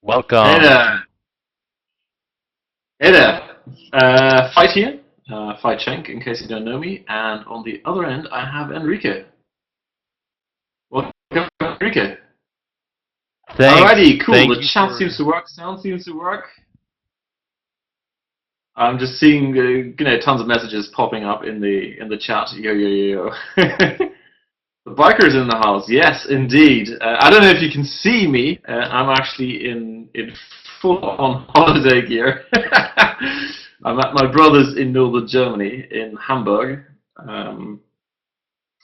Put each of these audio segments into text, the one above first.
Hey Welcome. there, hey there. Fight here, Fight Schenk, in case you don't know me. And on the other end, I have Enrique. Welcome, Enrique. Thanks. Alrighty, cool. Thank The you chat for. seems to work, sound seems to work. I'm just seeing, tons of messages popping up in the chat. Yo, yo, yo, yo. The biker's in the house. Yes, indeed. I don't know if you can see me. I'm actually in full-on holiday gear. I'm at my brother's in northern Germany, in Hamburg, and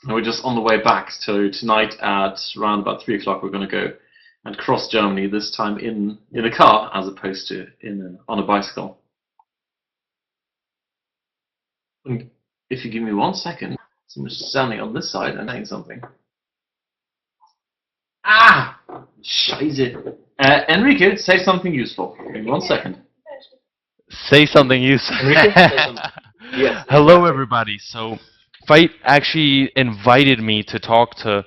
we're just on the way back. So tonight at around about 3 o'clock, we're going to go and cross Germany. This time in a car as opposed to on a bicycle. And if you give me 1 second, someone's standing on this side and saying something. Ah! Scheiße. Enrique, say something useful. In 1 second. Say something useful. Enrique, say something. Yes, Hello, exactly. everybody. So, Fight actually invited me to talk to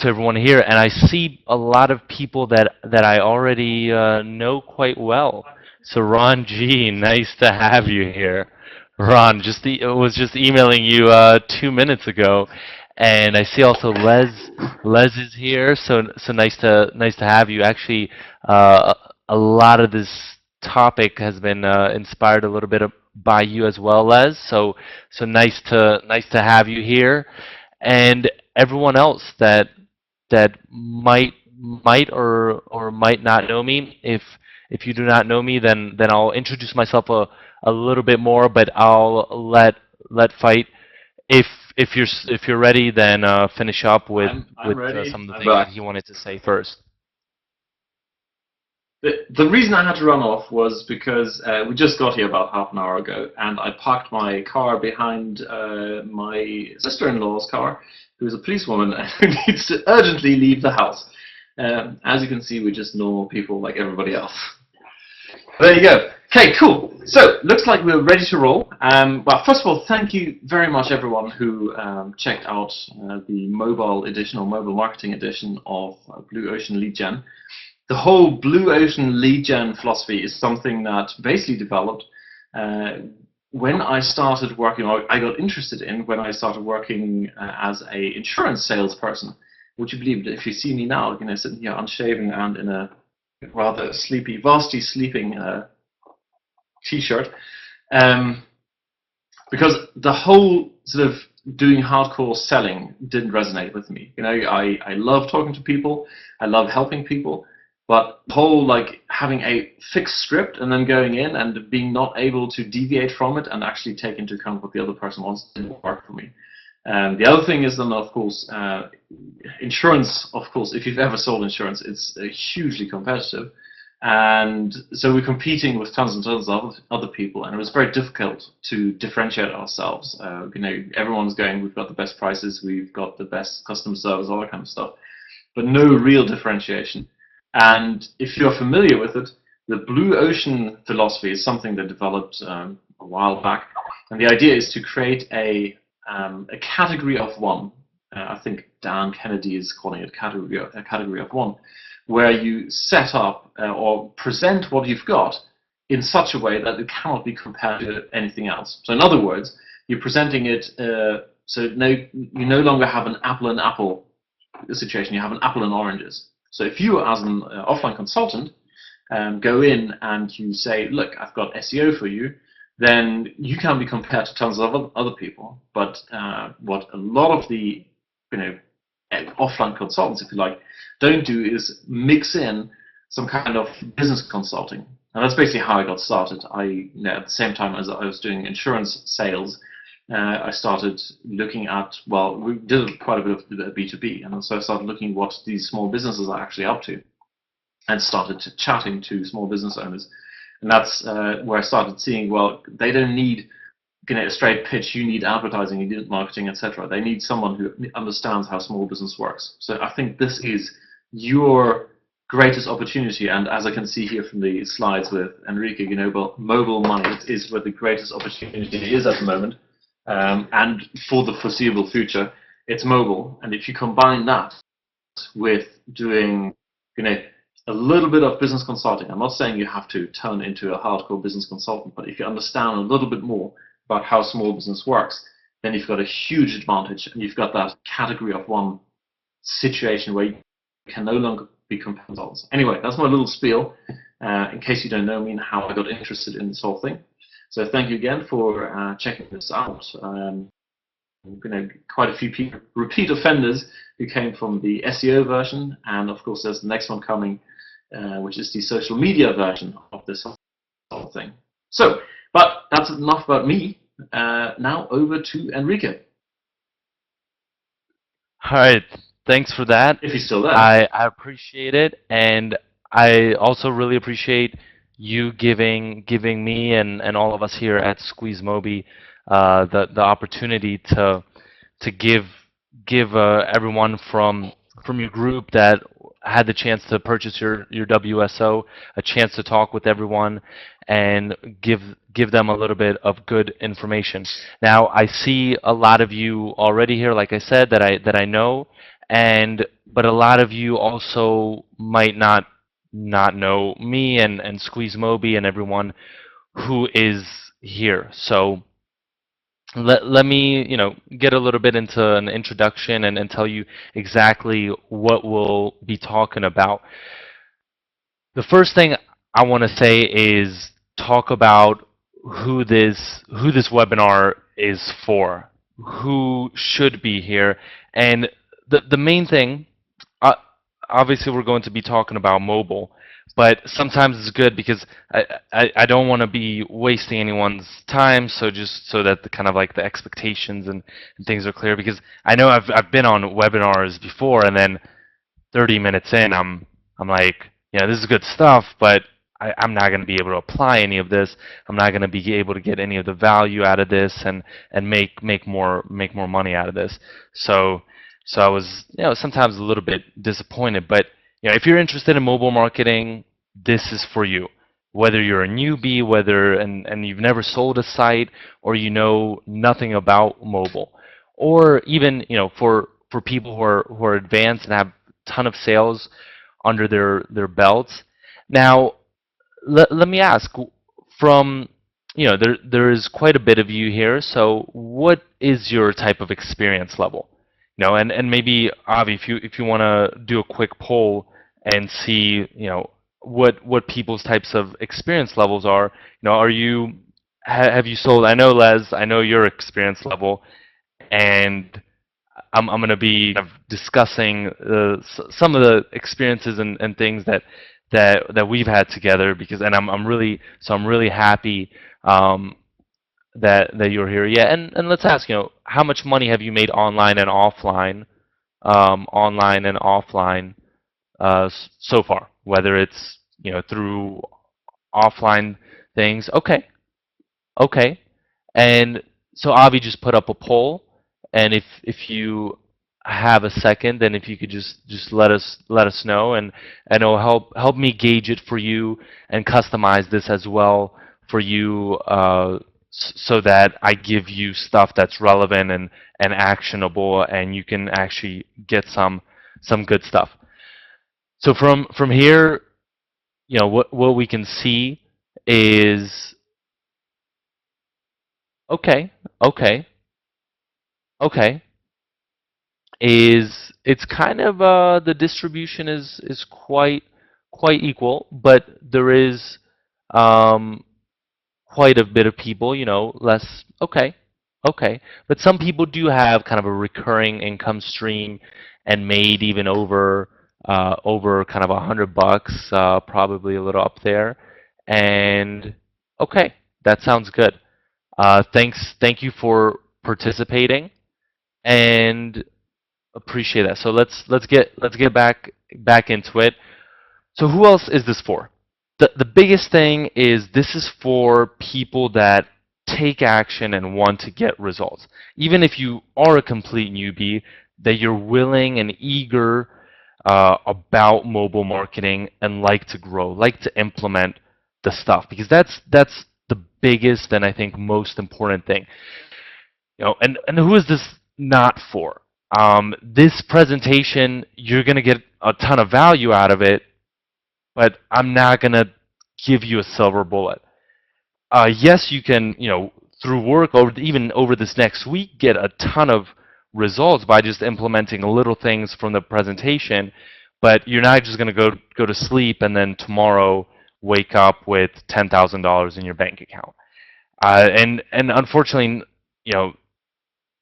everyone here, and I see a lot of people that I already know quite well. So, Ron G, nice to have you here. Ron, was just emailing you 2 minutes ago, and I see also Les. Les is here, so nice to have you. Actually, a lot of this topic has been inspired a little bit by you as well, Les. So nice to have you here, and everyone else that might or might not know me. If you do not know me, then I'll introduce myself a little bit more, but I'll let Fight if if you're ready, then finish up with I'm ready. some of the I'm things that back. he wanted to say first. The reason I had to run off was because we just got here about half an hour ago, and I parked my car behind my sister-in-law's car, who's a policewoman and who needs to urgently leave the house. As you can see, we're just normal people like everybody else. There you go. Okay, cool. So, looks like we're ready to roll. Well, first of all, thank you very much, everyone who checked out the mobile edition or mobile marketing edition of Blue Ocean Lead Gen. The whole Blue Ocean lead gen philosophy is something that basically developed uh, when I started working, or I got interested in when I started working as a insurance salesperson. Would you believe that if you see me now, sitting here unshaven and in a rather sleepy, vastly sleeping t-shirt, um, because the whole sort of doing hardcore selling didn't resonate with me. I love talking to people, I love helping people, but the whole like having a fixed script and then going in and being not able to deviate from it and actually take into account what the other person wants didn't work for me. The other thing is then, of course, insurance. Of course, if you've ever sold insurance, it's hugely competitive, and so we're competing with tons and tons of other people, and it was very difficult to differentiate ourselves. Everyone's going, we've got the best prices, we've got the best customer service, all that kind of stuff, but no real differentiation. And if you're familiar with it, the blue ocean philosophy is something that developed a while back, and the idea is to create a category of one. I think Dan Kennedy is calling it a category of one, where you set up or present what you've got in such a way that it cannot be compared to anything else. So in other words, you're presenting it so you no longer have an apple and apple situation, you have an apple and oranges. So if you, as an offline consultant, go in and you say, look, I've got SEO for you, then you can be compared to tons of other people. But what a lot of the offline consultants, if you like, don't do is mix in some kind of business consulting. And that's basically how I got started. At the same time as I was doing insurance sales, I started looking at, well, we did quite a bit of B2B, and so I started looking what these small businesses are actually up to, and started chatting to small business owners. And that's where I started seeing, well, they don't need a straight pitch, you need advertising, you need marketing, etc. They need someone who understands how small business works. So I think this is your greatest opportunity, and as I can see here from the slides with Enrique, mobile money is where the greatest opportunity is at the moment. And for the foreseeable future, it's mobile. And if you combine that with doing, a a little bit of business consulting. I'm not saying you have to turn into a hardcore business consultant, but if you understand a little bit more about how small business works, then you've got a huge advantage, and you've got that category of one situation where you can no longer be compared. Anyway, that's my little spiel, in case you don't know me and how I got interested in this whole thing. So thank you again for checking this out. Quite a few people, repeat offenders, who came from the SEO version, and of course there's the next one coming, which is the social media version of this whole thing. So, but that's enough about me. Now over to Enrique. All right, thanks for that. If he's still there. I appreciate it, and I also really appreciate you giving me and all of us here at Squeeze Mobi the opportunity to give everyone from your group that had the chance to purchase your WSO a chance to talk with everyone and give them a little bit of good information. Now I see a lot of you already here, like I said, that I know, but a lot of you also might not know me and Squeeze Mobi and everyone who is here. So let me get a little bit into an introduction and tell you exactly what we'll be talking about. The first thing I want to say is talk about who this webinar is for, who should be here, and the main thing. Uh, Obviously, we're going to be talking about mobile, but sometimes it's good because I don't want to be wasting anyone's time. So just so that the kind of like the expectations and things are clear, because I know I've been on webinars before, and then 30 minutes in, I'm like, this is good stuff, but I'm not going to be able to apply any of this. I'm not going to be able to get any of the value out of this and make more money out of this. So I was sometimes a little bit disappointed. But if you're interested in mobile marketing, this is for you. Whether you're a newbie, and you've never sold a site, or you know nothing about mobile, or even for people who are advanced and have a ton of sales under their belts. Now, let me ask, from there is quite a bit of you here. So what is your type of experience level? And maybe Avi, if you want to do a quick poll and see what people's types of experience levels are. Have you sold? I know, Les, I know your experience level, and I'm going to be kind of discussing some of the experiences and things that we've had together, because I'm really happy that you're here. Yeah, and let's ask, how much money have you made online and offline, so far? Whether it's through offline things. Okay. And so Avi just put up a poll, and if you have a second, then if you could just let us know, and it'll help me gauge it for you and customize this as well for you, so that I give you stuff that's relevant and actionable, and you can actually get some good stuff. So from here, what we can see is okay, is it's kind of the distribution is quite equal, but there is quite a bit of people, less. Okay, but some people do have kind of a recurring income stream and made even over kind of $100, probably a little up there. And okay, that sounds good. Thank you for participating, and appreciate that. So let's get back into it. So who else is this for? The biggest thing is this is for people that take action and want to get results. Even if you are a complete newbie, that you're willing and eager about mobile marketing and like to grow, like to implement the stuff, because that's the biggest and I think most important thing. And who is this not for? This presentation, you're going to get a ton of value out of it, but I'm not gonna give you a silver bullet. Yes, you can, through work or even over this next week, get a ton of results by just implementing little things from the presentation. But you're not just going to go to sleep and then tomorrow wake up with $10,000 in your bank account. And unfortunately, you know,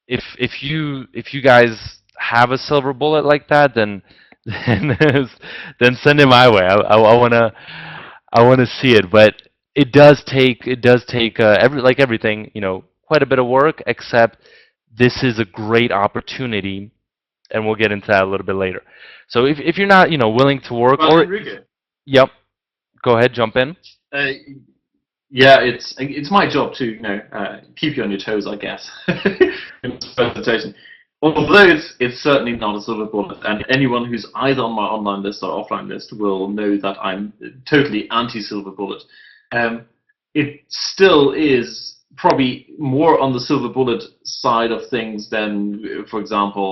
if you guys have a silver bullet like that, then then send it my way. I wanna see it, but it does take everything, quite a bit of work. Except this is a great opportunity, and we'll get into that a little bit later. So if you're not willing to work, Well, or Enrique, yep, go ahead, jump in. uh, yeah, it's my job to keep you on your toes, I guess, in this presentation. Although it's certainly not a silver bullet, and anyone who's either on my online list or offline list will know that I'm totally anti-silver bullet. It still is probably more on the silver bullet side of things than, for example,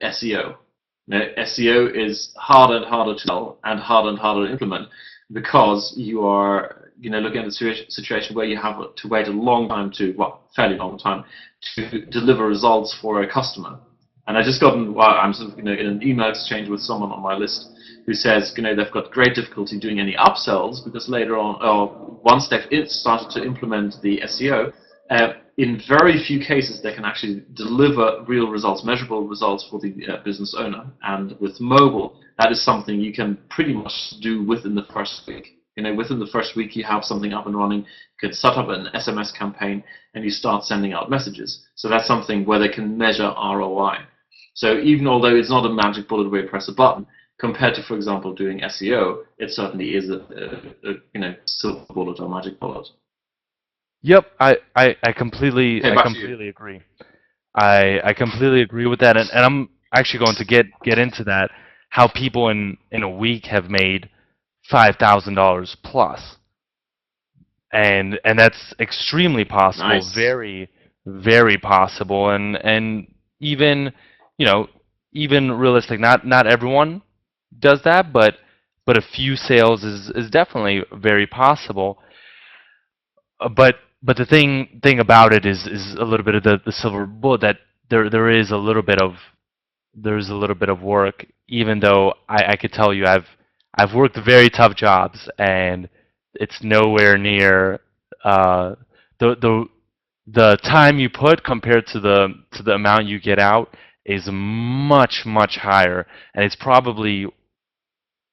SEO. SEO is harder and harder to sell and harder to implement because you are looking at a situation where you have to wait a long time fairly long time to deliver results for a customer. And I just I'm sort of, in an email exchange with someone on my list who says, they've got great difficulty doing any upsells because later on, or once they've started to implement the SEO, in very few cases they can actually deliver real results, measurable results for the business owner. And with mobile, that is something you can pretty much do within the first week. Within the first week, you have something up and running. You can set up an SMS campaign, and you start sending out messages. So that's something where they can measure ROI. So even although it's not a magic bullet where you press a button, compared to, for example, doing SEO, it certainly is a silver bullet or magic bullet. Yep, I completely Okay, I back to you. completely agree. I completely agree with that, and I'm actually going to get into that. How people in a week have made $5,000 plus, and that's extremely possible, Nice. very very possible, and even even realistic. Not everyone does that, but a few sales is definitely very possible. But the thing about it is a little bit of the silver bullet, that there is a little bit of there's a little bit of work, even though I could tell you I've worked very tough jobs, and it's nowhere near the the time you put compared to the amount you get out is much higher, and it's probably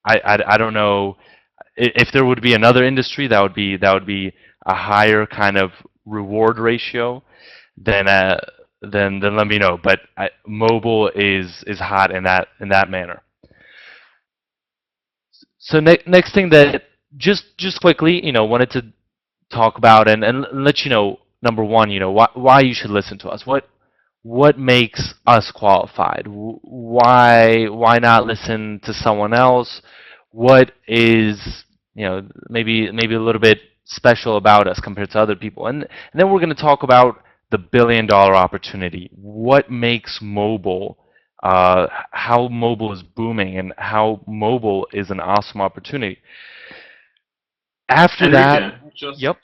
I don't know if there would be another industry that would be a higher kind of reward ratio, then then let me know. But mobile is hot in that manner. So next thing that just quickly, wanted to talk about, and let you know, number one, why you should listen to us. What makes us qualified? Why not listen to someone else? What is maybe a little bit special about us compared to other people? And then we're going to talk about the $1 billion opportunity. What makes mobile? How mobile is booming, and how mobile is an awesome opportunity. After that, Enrique, yep.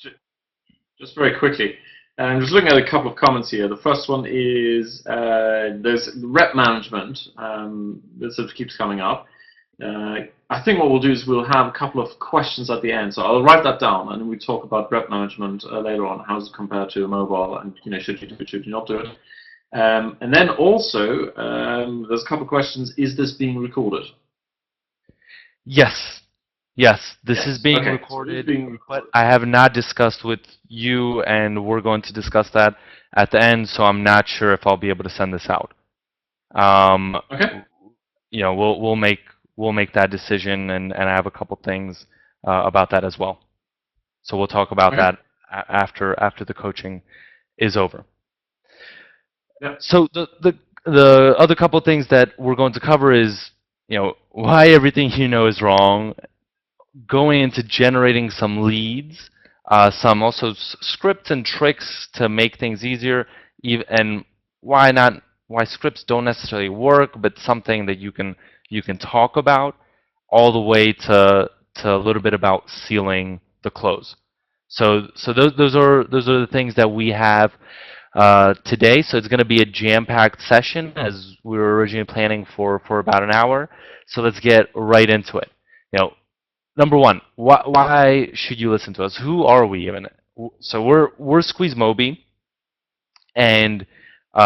just very quickly. I'm just looking at a couple of comments here. The first one is there's rep management that sort of keeps coming up. I think what we'll do is we'll have a couple of questions at the end. So I'll write that down, and we talk about rep management later on. How does it compare to a mobile, and should you do it, should you not do it? And then also there's a couple of questions. Is this being recorded? Yes. Yes, this is Yes. being Okay. So it's recorded, being but recorded. I have not discussed with you, and we're going to discuss that at the end, so I'm not sure if I'll be able to send this out. Um, Okay. we'll make that decision, and I have a couple things about that as well. So we'll talk about Okay. that after the coaching is over. Yeah. So the other couple things that we're going to cover is why everything is wrong, going into generating some leads, some also scripts and tricks to make things easier, and why scripts don't necessarily work, but something that you can talk about, all the way to a little bit about sealing the close. So those are the things that we have today. So it's going to be a jam-packed session as we were originally planning for about an hour. So let's get right into it. Number one, why should you listen to us? Who are we even? So we're Squeeze Moby, and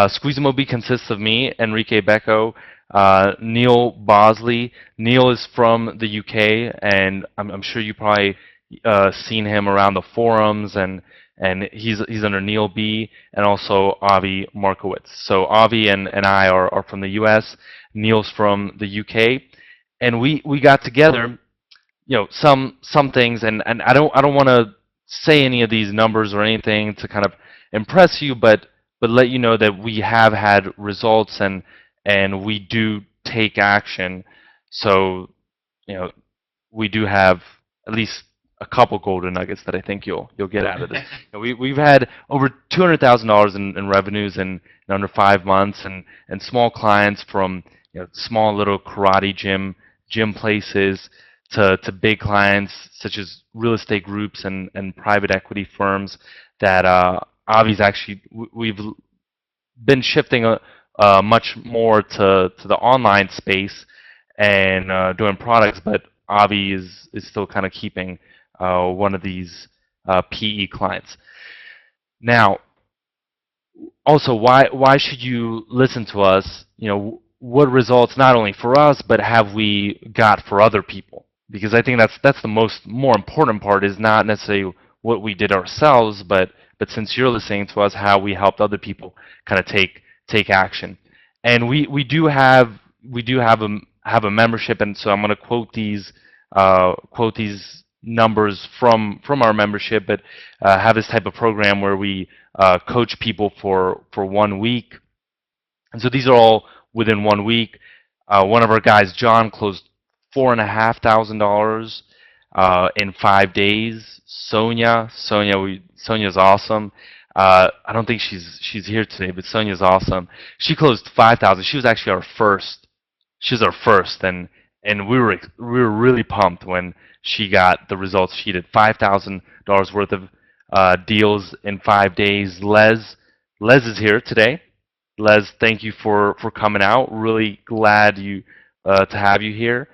Squeeze Moby consists of me, Enrique Becco, Neil Bosley. Neil is from the UK, and I'm sure you probably seen him around the forums, and he's under Neil B, and also Avi Markowitz. So Avi and I are from the US. Neil's from the UK, and we got together. Some things, and I don't want to say any of these numbers or anything to kind of impress you, but let you know that we have had results, and we do take action. So we do have at least a couple golden nuggets that I think you'll get out of this. We've had over $200,000 in revenues in under 5 months, and small clients from small little karate gym places to big clients such as real estate groups and private equity firms that Avi's actually we've been shifting much more to the online space and doing products, but Avi is still kind of keeping one of these PE clients. Now, also, why should you listen to us? What results not only for us, but have we got for other people? Because I think that's the more important part is not necessarily what we did ourselves, but since you're listening to us, how we helped other people kind of take action. And we do have a membership, and so I'm going to quote these numbers from our membership, but have this type of program where we coach people for 1 week. And so these are all within 1 week. One of our guys, John, closed $4,500 in 5 days. Sonia's awesome. I don't think she's here today, but Sonia's awesome. She closed 5,000. She was actually our first. She was our first, and we were really pumped when she got the results. She did $5,000 worth of deals in 5 days. Les is here today. Les, thank you for coming out. Really glad to have you here.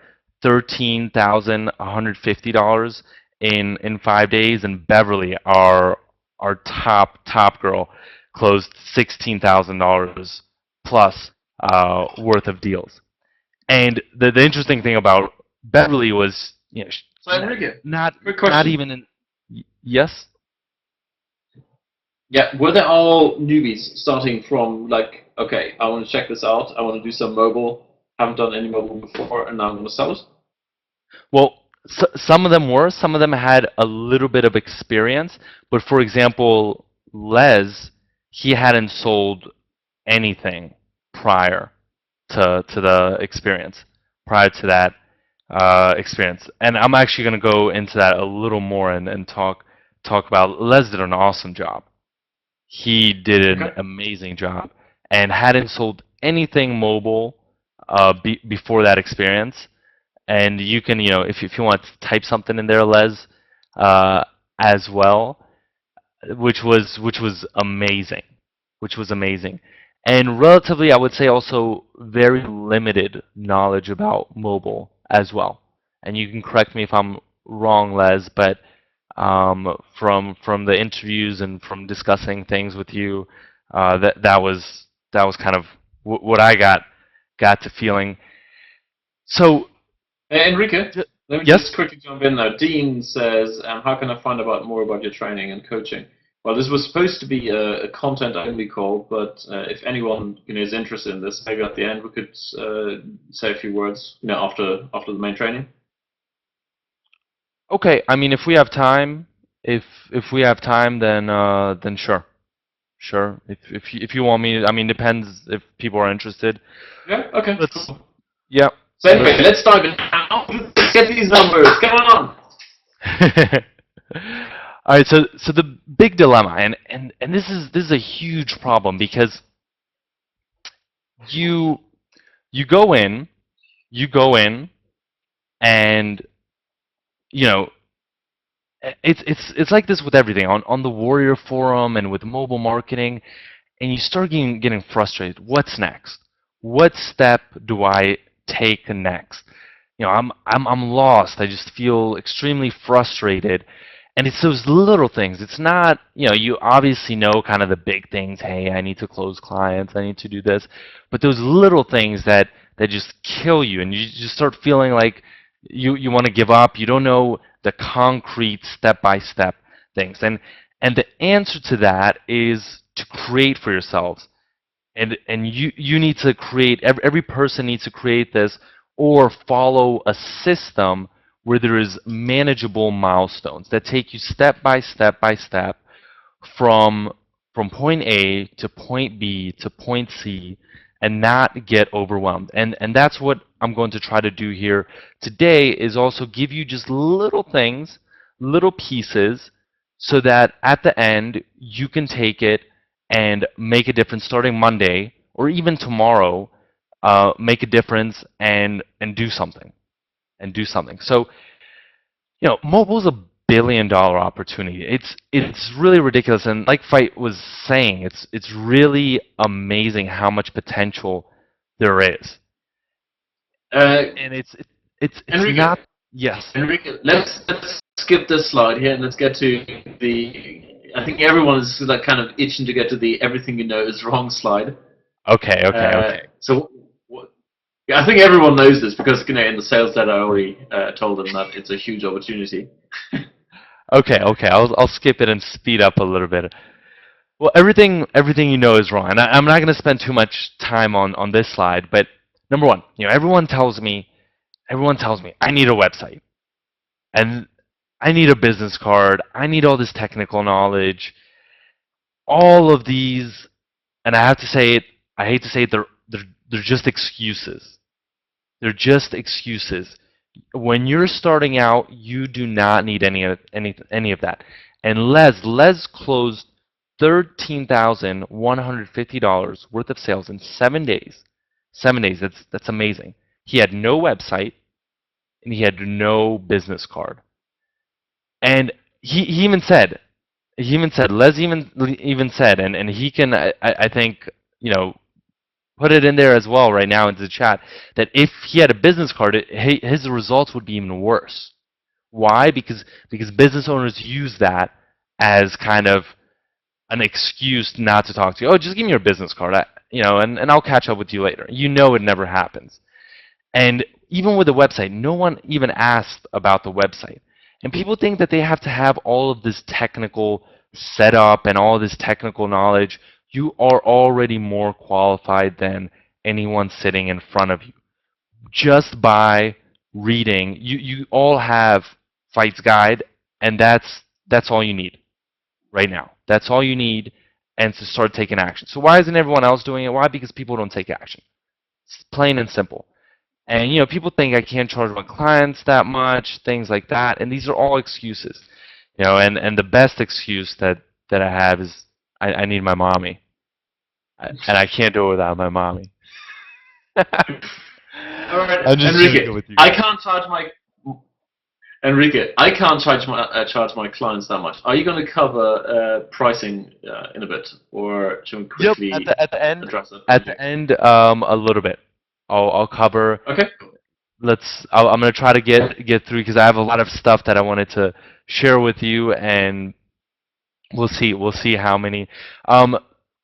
$13,150 in 5 days, and Beverly, our top girl, closed $16,000 plus worth of deals. And the interesting thing about Beverly was, So Enrique, not quick question. not even in. Yes. Yeah, were they all newbies starting from like, okay, I want to check this out, I want to do some mobile, haven't done any mobile before, and now I'm going to sell it? Well, some of them were. Some of them had a little bit of experience. But for example, Les, he hadn't sold anything prior to the experience, prior to that experience. And I'm actually going to go into that a little more and talk about. Les did an awesome job. He did an Okay. amazing job and hadn't sold anything mobile before that experience. And you can, if you want to type something in there, Les, as well, which was amazing, and relatively, I would say, also very limited knowledge about mobile as well. And you can correct me if I'm wrong, Les, but from the interviews and from discussing things with you, that was kind of what I got to feeling. So. Hey, Enrique, let me Yes. just quickly jump in now. Dean says, how can I find out more about your training and coaching? Well, this was supposed to be a content-only call, but if anyone is interested in this, maybe at the end we could say a few words, after the main training. Okay. I mean, if we have time, then sure. Sure. If you want me, I mean, depends if people are interested. Yeah. Okay. Let's. Cool. Yeah. So anyway, let's dive in now. Let's get these numbers. Come on. All right. So the big dilemma, and this is a huge problem because you you go in and you know, it's like this with everything on the Warrior Forum and with mobile marketing, and you start getting frustrated. What's next? What step do I take next? I'm lost. I just feel extremely frustrated. And it's those little things. It's not, you obviously know kind of the big things. Hey, I need to close clients. I need to do this. But those little things that just kill you, and you just start feeling like you want to give up. You don't know the concrete step-by-step things. And the answer to that is to create for yourselves. And you need to create, every person needs to create this or follow a system where there is manageable milestones that take you step by step from point A to point B to point C and not get overwhelmed. And that's what I'm going to try to do here today, is also give you just little things, little pieces, so that at the end you can take it and make a difference starting Monday or even tomorrow. Make a difference and do something So mobile's a billion-dollar opportunity. It's really ridiculous, and like Fight was saying, it's really amazing how much potential there is. And it's Enrique, not. Yes. Enrique, let's skip this slide here and let's get to the. I think everyone is like kind of itching to get to the everything you know is wrong slide. Okay. So yeah, I think everyone knows this because in the sales letter I already told them that it's a huge opportunity. Okay. I'll skip it and speed up a little bit. Well, everything you know is wrong, and I'm not going to spend too much time on this slide. But number one, everyone tells me I need a website, and I need a business card, I need all this technical knowledge, all of these, and I have to say it. I hate to say it. They're just excuses. They're just excuses. When you're starting out, you do not need any of that. And Les closed $13,150 worth of sales in 7 days. 7 days. That's amazing. He had no website and he had no business card. And he even said Les even said, and he can I think put it in there as well right now into the chat, that if he had a business card, his results would be even worse. Why? Because business owners use that as kind of an excuse not to talk to you. Oh, just give me your business card, and I'll catch up with you later. It never happens. And even with the website, no one even asked about the website. And people think that they have to have all of this technical setup and all this technical knowledge. You are already more qualified than anyone sitting in front of you. Just by reading, you all have Fight's Guide, and that's all you need right now. That's all you need, and to start taking action. So why isn't everyone else doing it? Why? Because people don't take action. It's plain and simple. And people think I can't charge my clients that much, things like that, and these are all excuses. And the best excuse that I have is I need my mommy, and I can't do it without my mommy. All right, I'm just Enrique, joking with you. I can't charge my charge my clients that much. Are you going to cover pricing in a bit, or should we quickly At the end, address it? a little bit. I'll cover. Okay. I'm gonna try to get through because I have a lot of stuff that I wanted to share with you, and we'll see how many.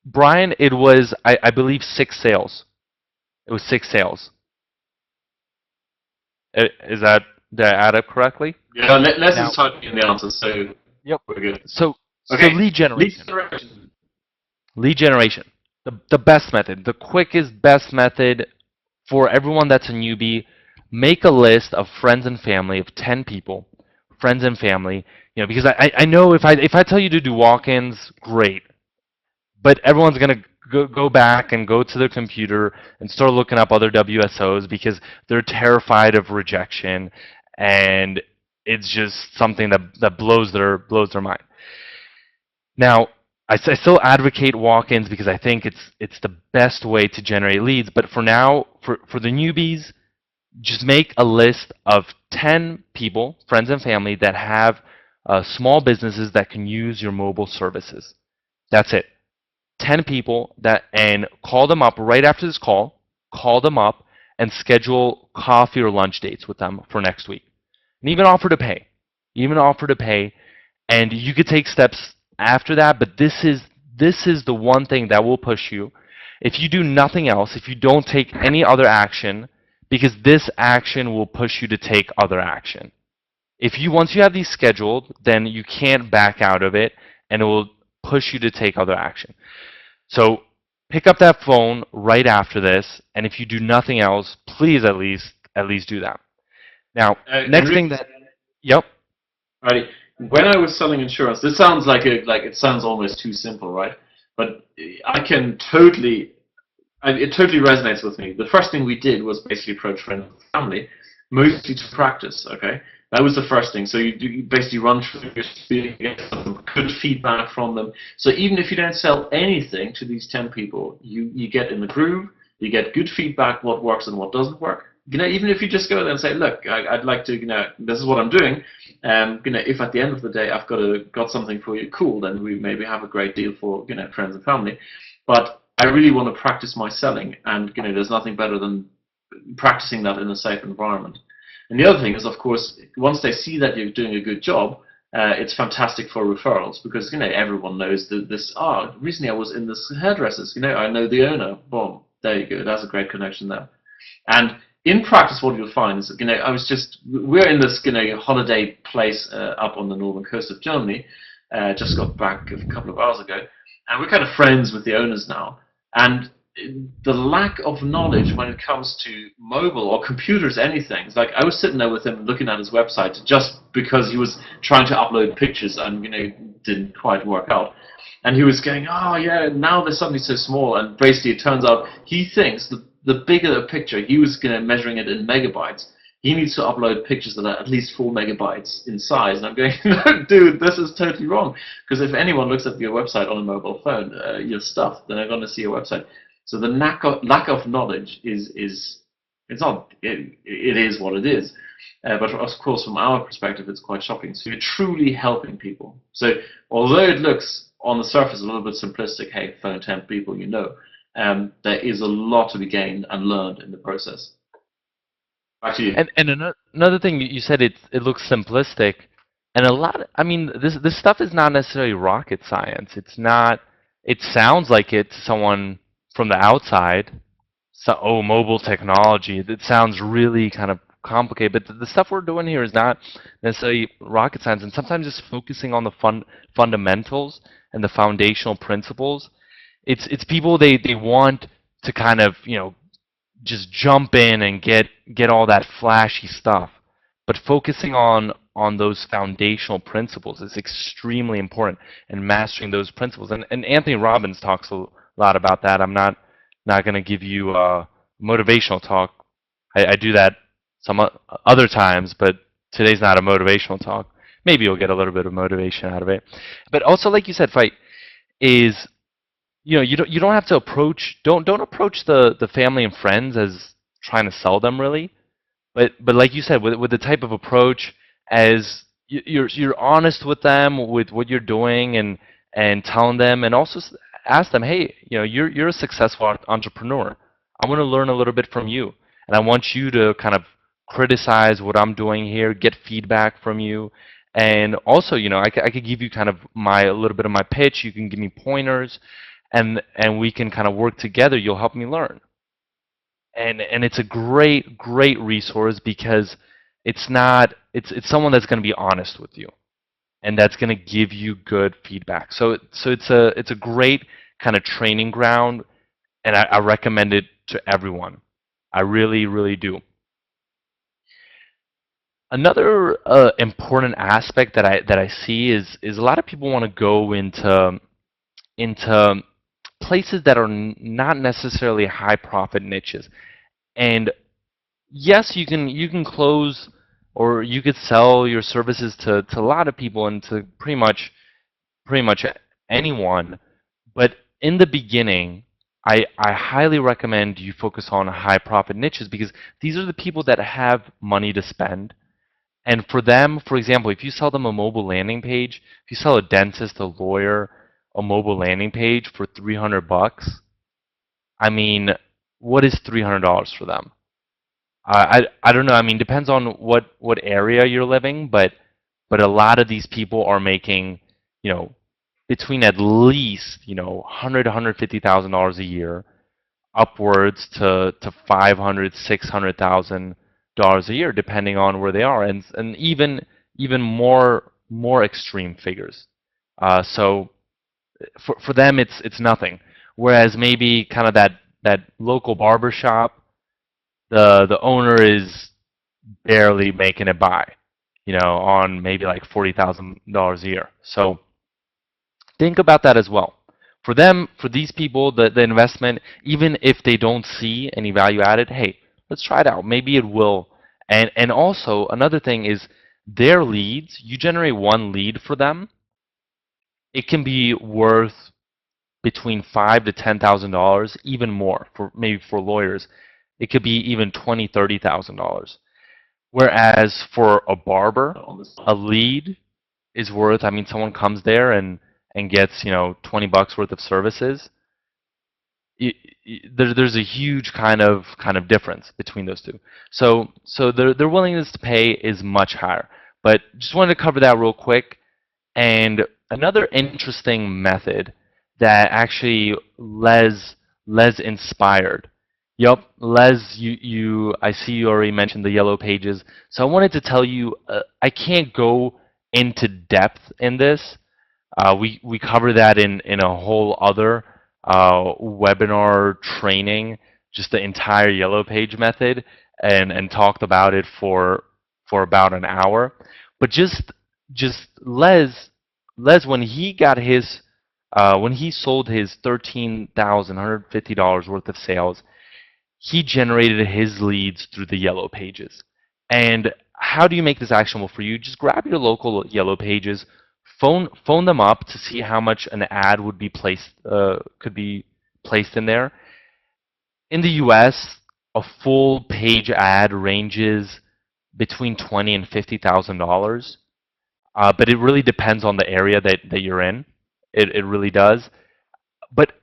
Brian, it was I believe 6 sales. It was 6 sales. Is that, did I add up correctly? Yeah, let's Now, just type in the answers, so yep. we're good. So Okay. lead generation. Lead generation. Lead generation. The best method, the quickest, best method for everyone that's a newbie. Make a list of friends and family of 10 people, friends and family. Because I know if I tell you to do walk-ins, great, but everyone's gonna go back and go to their computer and start looking up other WSOs because they're terrified of rejection, and it's just something that blows their mind. Now, I still advocate walk-ins because I think it's the best way to generate leads. But for now, for the newbies, just make a list of 10 people, friends and family, that have small businesses that can use your mobile services. That's it. 10 people that, and call them up right after this call. Call them up and schedule coffee or lunch dates with them for next week. And even offer to pay. Even offer to pay. And you could take steps after that, but this is the one thing that will push you. If you do nothing else, if you don't take any other action, because this action will push you to take other action. If you once you have these scheduled, then you can't back out of it, and it will push you to take other action. So pick up that phone right after this, and if you do nothing else, please at least do that. Now, next thing that, yep. Right. When I was selling insurance, this sounds like it sounds almost too simple, right? But I can totally, it totally resonates with me. The first thing we did was basically approach friends and family, mostly to practice. Okay, that was the first thing. So you basically run through your spiel, get some good feedback from them. So even if you don't sell anything to these 10 people, you get in the groove, you get good feedback, what works and what doesn't work. Even if you just go there and say, look, I'd like to, this is what I'm doing. If at the end of the day I've got something for you, cool, then we maybe have a great deal for, friends and family. But I really want to practice my selling, and, there's nothing better than practicing that in a safe environment. And the other thing is, of course, once they see that you're doing a good job, it's fantastic for referrals, because everyone knows that this. Recently I was in this hairdresser's. I know the owner. Boom, there you go. That's a great connection there. And in practice, what you'll find is, we're in this, holiday place up on the northern coast of Germany. Just got back a couple of hours ago, and we're kind of friends with the owners now. And the lack of knowledge when it comes to mobile or computers, anything. It's like I was sitting there with him looking at his website just because he was trying to upload pictures and didn't quite work out. And he was going, oh yeah, now they're suddenly so small. And basically it turns out he thinks the bigger the picture, he was measuring it in megabytes. He needs to upload pictures that are at least 4 megabytes in size. And I'm going, no, dude, this is totally wrong. Because if anyone looks at your website on a mobile phone, you're stuffed. Then they're going to see your website. So the lack of knowledge is it's not it is what it is, but of course from our perspective it's quite shocking. So you're truly helping people. So although it looks on the surface a little bit simplistic, hey, phone 10 people, there is a lot to be gained and learned in the process. Back to you. And another thing you said, it looks simplistic, and a lot. I mean, this stuff is not necessarily rocket science. It's not. It sounds like it to someone from the outside. So, oh, mobile technology. It sounds really kind of complicated, but the stuff we're doing here is not necessarily rocket science. And sometimes just focusing on the fundamentals and the foundational principles. It's people they want to kind of just jump in and get all that flashy stuff. But focusing on those foundational principles is extremely important, and mastering those principles. And Anthony Robbins talks a lot about that. I'm not going to give you a motivational talk. I do that some other times, but today's not a motivational talk. Maybe you'll get a little bit of motivation out of it. But also, like you said, fight is you don't have to don't approach the family and friends as trying to sell them, really, but like you said, with the type of approach as you're honest with them with what you're doing, and telling them, and also ask them, hey, you're a successful entrepreneur. I want to learn a little bit from you, and I want you to kind of criticize what I'm doing here, get feedback from you. And also, I could give you kind of a little bit of my pitch. You can give me pointers, and we can kind of work together. You'll help me learn. And it's a great resource, because it's someone that's going to be honest with you, and that's going to give you good feedback. So it's a great kind of training ground, and I recommend it to everyone. I really do. Another important aspect that I see is a lot of people want to go into places that are not necessarily high profit niches. And yes, you can close, or you could sell your services to a lot of people, and to pretty much anyone. But in the beginning, I highly recommend you focus on high profit niches because these are the people that have money to spend. And for them, for example, if you sell them a mobile landing page, if you sell a dentist, a lawyer, a mobile landing page for $300, I mean, what is $300 for them? I don't know. I mean, depends on what area you're living, but a lot of these people are making, you know, between at least, $100,000 to $150,000 a year, upwards to 500, $600,000 a year, depending on where they are, and even more extreme figures. So for them, it's nothing. Whereas maybe kind of that local barber shop, the owner is barely making it by, on maybe like $40,000 a year. So think about that as well. For them, for these people, the investment, even if they don't see any value added, hey, let's try it out. Maybe it will. And also another thing is their leads. You generate one lead for them, it can be worth between $5,000 to $10,000, even more for maybe for lawyers. It could be even $20,000 to $30,000. Whereas for a barber, a lead is worth. I mean, someone comes there and gets $20 worth of services. There's a huge kind of difference between those two. So their willingness to pay is much higher. But just wanted to cover that real quick. And another interesting method that actually Les inspired. Yup, Les, I see you already mentioned the yellow pages. So I wanted to tell you, I can't go into depth in this. We cover that in a whole other webinar training, just the entire yellow page method, and talked about it for about an hour. But just Les, when he got his when he sold his $13,150 worth of sales, he generated his leads through the yellow pages. And how do you make this actionable for you? Just grab your local yellow pages, phone them up to see how much an ad would be placed could be placed in there. In the U.S., a full page ad ranges between $20,000 and $50,000. But it really depends on the area that you're in. It really does. But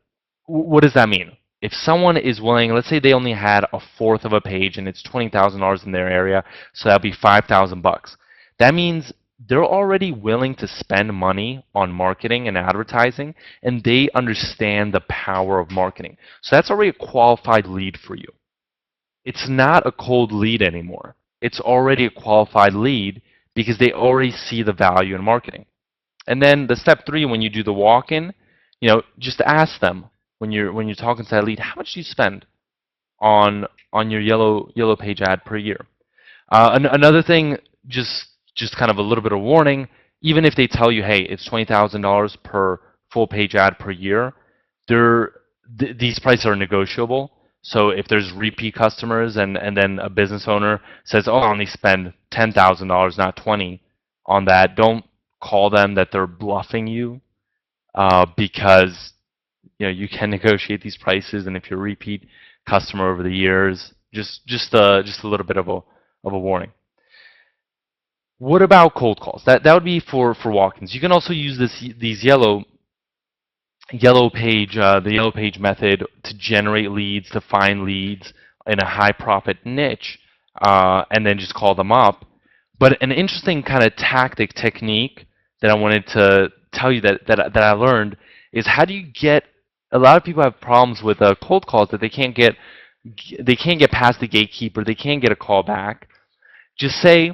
what does that mean? If someone is willing, let's say they only had a fourth of a page and it's $20,000 in their area, so that'd be $5,000. That means they're already willing to spend money on marketing and advertising, and they understand the power of marketing. So that's already a qualified lead for you. It's not a cold lead anymore. It's already a qualified lead because they already see the value in marketing. And then the step 3, when you do the walk-in, just ask them when you're talking to that lead, how much do you spend on your yellow page ad per year? Another thing, just kind of a little bit of warning, even if they tell you, hey, it's $20,000 per full page ad per year, these prices are negotiable. So if there's repeat customers and then a business owner says, oh, I only spend $10,000, not 20 on that, don't call them that they're bluffing you, because you can negotiate these prices, and if you're a repeat customer over the years, just a little bit of a warning. What about cold calls? That would be for walk-ins. You can also use these yellow page, the yellow page method, to generate leads, to find leads in a high profit niche, and then just call them up. But an interesting kind of technique that I wanted to tell you that I learned is, how do you get? A lot of people have problems with cold calls, that they can't get past the gatekeeper. They can't get a call back. Just say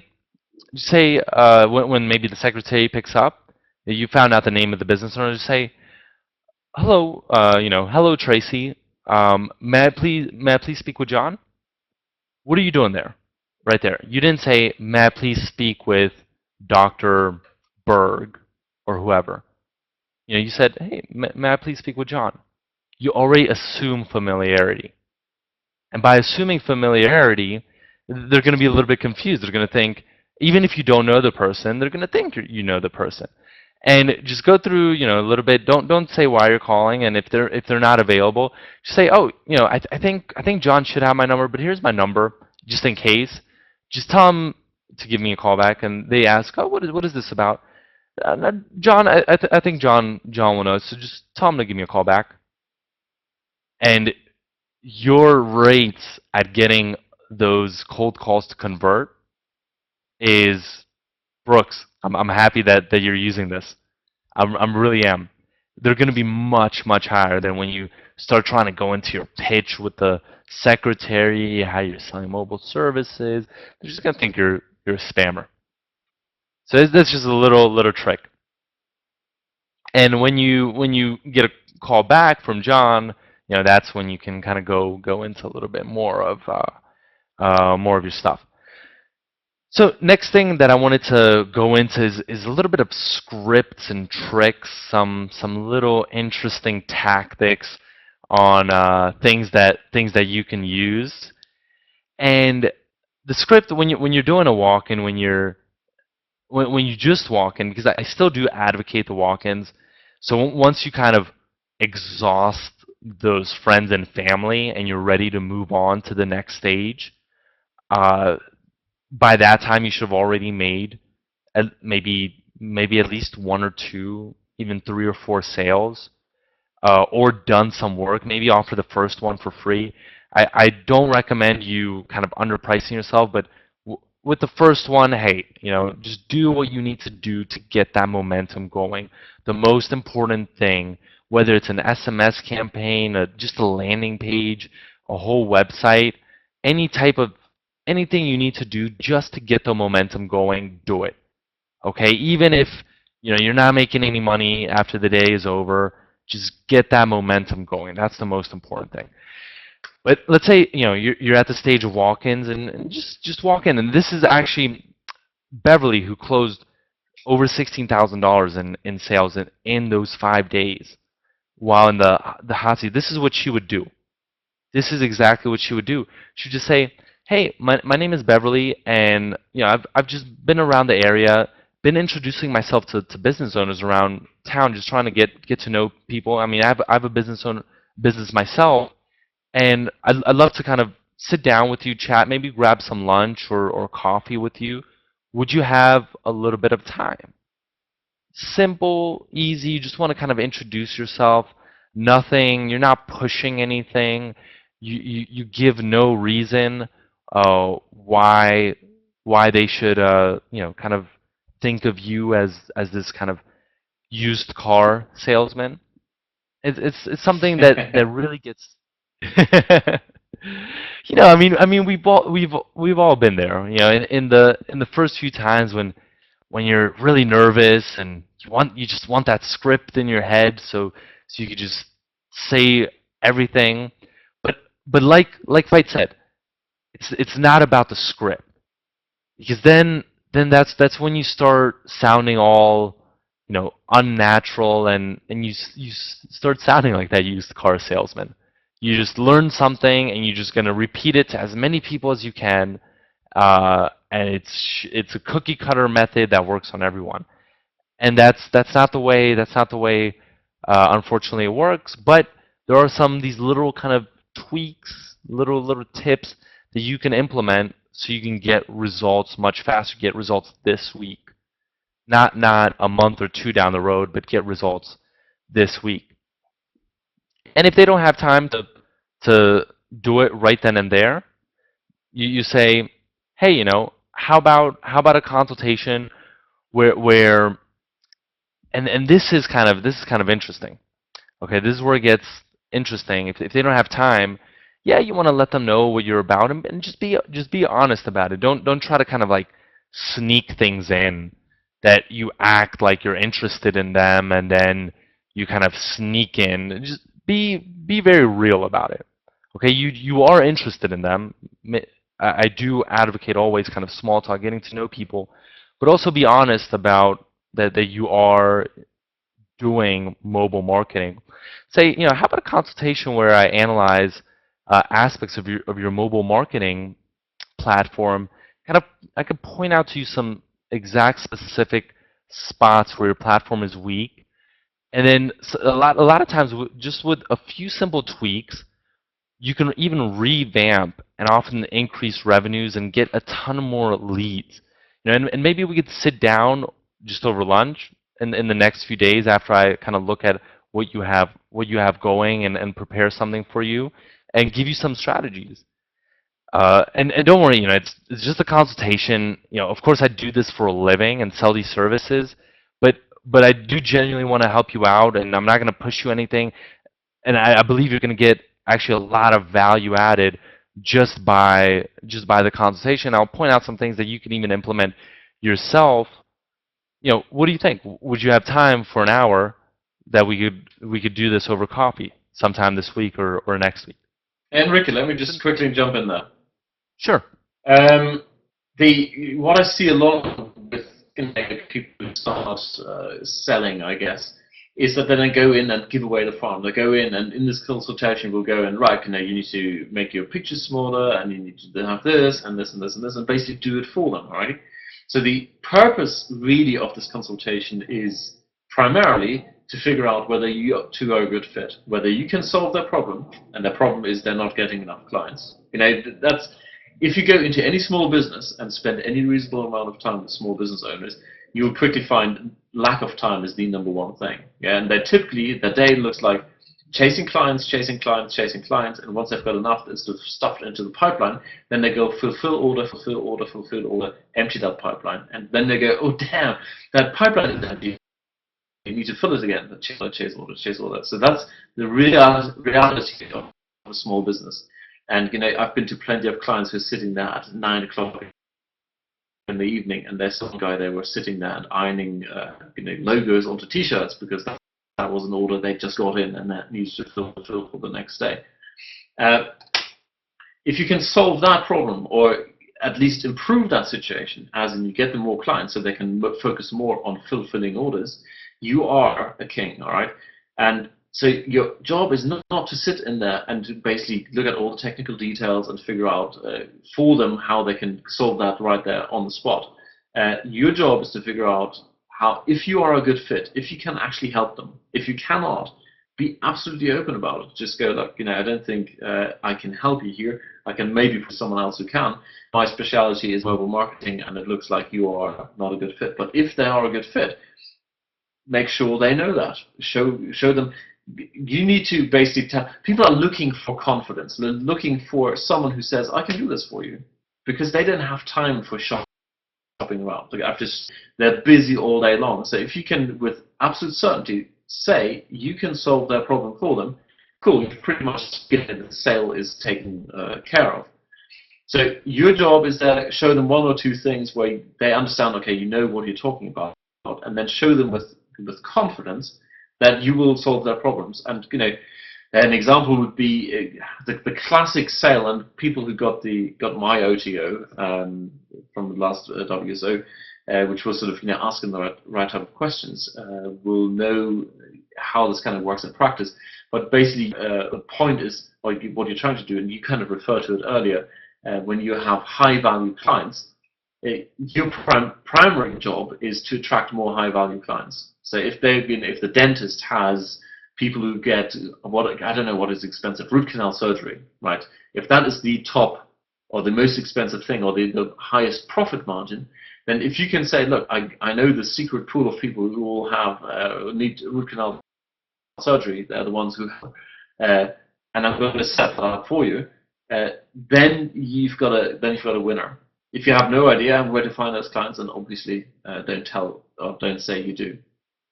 when maybe the secretary picks up, you found out the name of the business owner. Just say, hello, hello Tracy. May I please speak with John? What are you doing there? Right there. You didn't say, may I please speak with Dr. Berg or whoever. You said, hey, may I please speak with John? You already assume familiarity. And by assuming familiarity, they're going to be a little bit confused. They're going to think, even if you don't know the person, they're going to think you know the person. and just go through, a little bit. Don't say why you're calling, and if they're not available, just say, oh, I think John should have my number, but here's my number, just in case. Just tell them to give me a call back, and they ask, oh, what is this about? John, I think John will know, so just tell him to give me a call back. And your rates at getting those cold calls to convert is, Brooks. I'm happy that you're using this. I'm really am. They're going to be much, much higher than when you start trying to go into your pitch with the secretary, how you're selling mobile services. They're just going to think you're a spammer. So that's just a little trick. And when you get a call back from John, that's when you can kind of go into a little bit more of your stuff. So next thing that I wanted to go into is a little bit of scripts and tricks, some little interesting tactics on things that you can use. And the script, when you're doing a walk-in, when you just walk in, because I still do advocate the walk-ins. So once you kind of exhaust those friends and family and you're ready to move on to the next stage, uh, by that time you should have already made maybe at least one or two, even three or four sales, or done some work. Maybe offer the first one for free. I don't recommend you kind of underpricing yourself, but with the first one, hey, just do what you need to do to get that momentum going. The most important thing, whether it's an SMS campaign, just a landing page, a whole website, any type of anything you need to do just to get the momentum going, do it. Okay, even if you're not making any money after the day is over, just get that momentum going. That's the most important thing. But let's say you're at the stage of walk-ins, and just walk in. And this is actually Beverly, who closed over $16,000 in sales in those 5 days while in the hot seat. This is what she would do. This is exactly what she would do. She would just say, "Hey, my name is Beverly, and I've just been around the area, been introducing myself to business owners around town, just trying to get to know people. I mean, I have a business myself, and I'd love to kind of sit down with you, chat, maybe grab some lunch or coffee with you. Would you have a little bit of time?" Simple, easy. You just want to kind of introduce yourself. Nothing. You're not pushing anything. You give no reason why they should kind of think of you as this kind of used car salesman. It's something that really gets. I mean, we've all been there. In the first few times when you're really nervous and you just want that script in your head, so you could just say everything. But but like Fight said, it's not about the script, because then that's when you start sounding all unnatural, and you start sounding like that used car salesman. You just learn something and you're just going to repeat it to as many people as you can, and it's a cookie cutter method that works on everyone. And that's not the way unfortunately it works. But there are some these little kind of tweaks, little tips that you can implement so you can get results much faster. Get results this week, not a month or two down the road, but get results this week. And if they don't have time to do it right then and there, you say, hey, how about a consultation where and this is kind of interesting. Okay, this is where it gets interesting. If they don't have time, yeah, you want to let them know what you're about, and just be honest about it. Don't try to kind of like sneak things in, that you act like you're interested in them and then you kind of sneak in. Just be very real about it. Okay, you are interested in them. I do advocate always kind of small talk, getting to know people, but also be honest about that you are doing mobile marketing. Say, how about a consultation where I analyze aspects of your mobile marketing platform? Kind of, I could point out to you some exact specific spots where your platform is weak. And then a lot of times, just with a few simple tweaks, you can even revamp and often increase revenues and get a ton more leads. And maybe we could sit down just over lunch in the next few days after I kind of look at what you have going and prepare something for you and give you some strategies. And don't worry, it's just a consultation. Of course, I do this for a living and sell these services, but I do genuinely want to help you out, and I'm not going to push you anything. And I believe you're going to get actually a lot of value added just by the consultation. I'll point out some things that you can even implement yourself. What do you think? Would you have time for an hour that we could do this over coffee sometime this week or next week? Enrique, let me just quickly jump in there. Sure. What I see a lot with people who start selling, I guess, is that then they go in and give away the farm. They go in and in this consultation we'll go in, right, you need to make your pictures smaller and you need to have this and this and this and this and basically do it for them, right? So the purpose really of this consultation is primarily to figure out whether you two are a good fit, whether you can solve their problem, and their problem is they're not getting enough clients. That's if you go into any small business and spend any reasonable amount of time with small business owners, you will quickly find lack of time is the number one thing. Yeah, and they typically their day looks like chasing clients, chasing clients, chasing clients, and once they've got enough that's stuffed into the pipeline, then they go fulfill order, fulfill order, fulfill order, empty that pipeline, and then they go, oh damn, that pipeline is empty. You need to fill it again. Chase order, chase order. So that's the reality of a small business. And I've been to plenty of clients who are sitting there at 9 o'clock in the evening, and there's some guy there were sitting there and ironing logos onto T-shirts because that was an order they just got in and that needs to fulfill for the next day. If you can solve that problem or at least improve that situation, as in you get them more clients so they can focus more on fulfilling orders, you are a king, all right? And so your job is not to sit in there and to basically look at all the technical details and figure out for them how they can solve that right there on the spot. Your job is to figure out how, if you are a good fit, if you can actually help them. If you cannot, be absolutely open about it. Just go, look, I don't think I can help you here. I can maybe put someone else who can. My specialty is mobile marketing, and it looks like you are not a good fit. But if they are a good fit, make sure they know that. Show them. You need to basically tell people are looking for confidence. They're looking for someone who says, "I can do this for you," because they don't have time for shopping around. They're busy all day long. So if you can, with absolute certainty, say you can solve their problem for them, cool. You pretty much get it. The sale is taken care of. So your job is to show them one or two things where they understand. Okay, you know what you're talking about, and then show them with confidence that you will solve their problems. And an example would be the classic sale, and people who got my OTO from the last WSO, which was sort of asking the right type of questions, will know how this kind of works in practice. But basically, the point is what you're trying to do, and you kind of referred to it earlier, when you have high value clients. Your primary job is to attract more high-value clients. So if the dentist has people who get I don't know what is expensive, root canal surgery, right? If that is the top or the most expensive thing or the highest profit margin, then if you can say, look, I know the secret pool of people who all have need root canal surgery, they're the ones who have, and I'm going to set that up for you, then you've got a winner. If you have no idea where to find those clients, then obviously don't tell or don't say you do.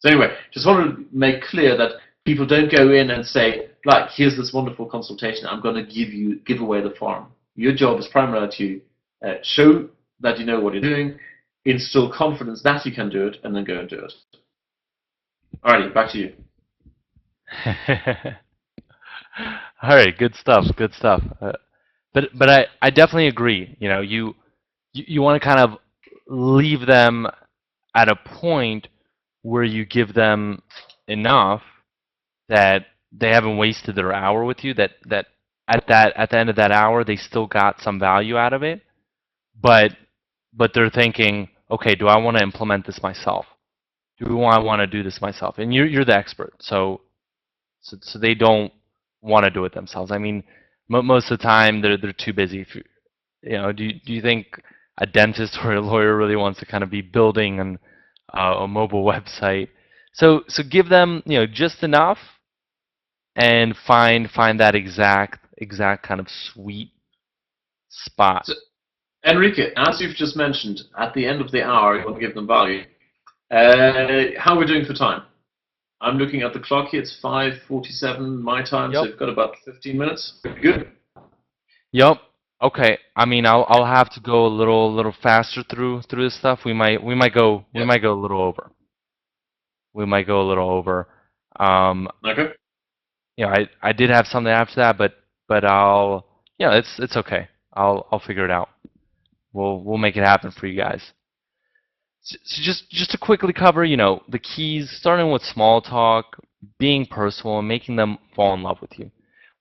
So anyway, just want to make clear that people don't go in and say, like, here's this wonderful consultation, I'm going to give away the farm. Your job is primarily to show that you know what you're doing, instill confidence that you can do it, and then go and do it. Alrighty, back to you. All right, good stuff. Good stuff. But I definitely agree. You want to kind of leave them at a point where you give them enough that they haven't wasted their hour with you. That at the end of that hour they still got some value out of it. But they're thinking, okay, do I want to implement this myself? Do I want to do this myself? And you're the expert, so they don't want to do it themselves. I mean, most of the time they're too busy. If do you think a dentist or a lawyer really wants to kind of be building a mobile website? So give them just enough and find that exact kind of sweet spot. So, Enrique, as you've just mentioned, at the end of the hour, you want to give them value. How are we doing for time? I'm looking at the clock here. It's 5:47 my time, so Yep. you've got about 15 minutes. Pretty good. Yep. Okay. I mean, I'll have to go a little faster through this stuff. We Yeah. might go a little over. We might go a little over. Um, Okay. I did have something after that, but I'll it's okay. I'll figure it out. We'll make it happen for you guys. So just to quickly cover, the keys, starting with small talk, being personal, and making them fall in love with you.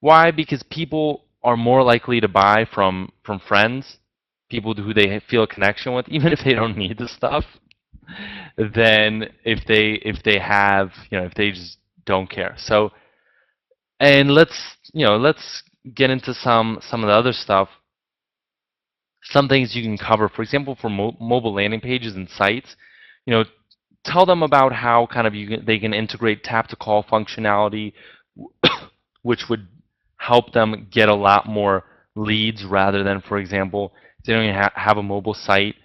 Why? Because people are more likely to buy from friends, people who they feel a connection with, even if they don't need the stuff, than if they have, if they just don't care. So, and let's get into some of the other stuff. Some things you can cover. For example, for mobile landing pages and sites, you know, tell them about how kind of they can integrate tap to call functionality, which would help them get a lot more leads rather than, for example, if they don't even have a mobile site,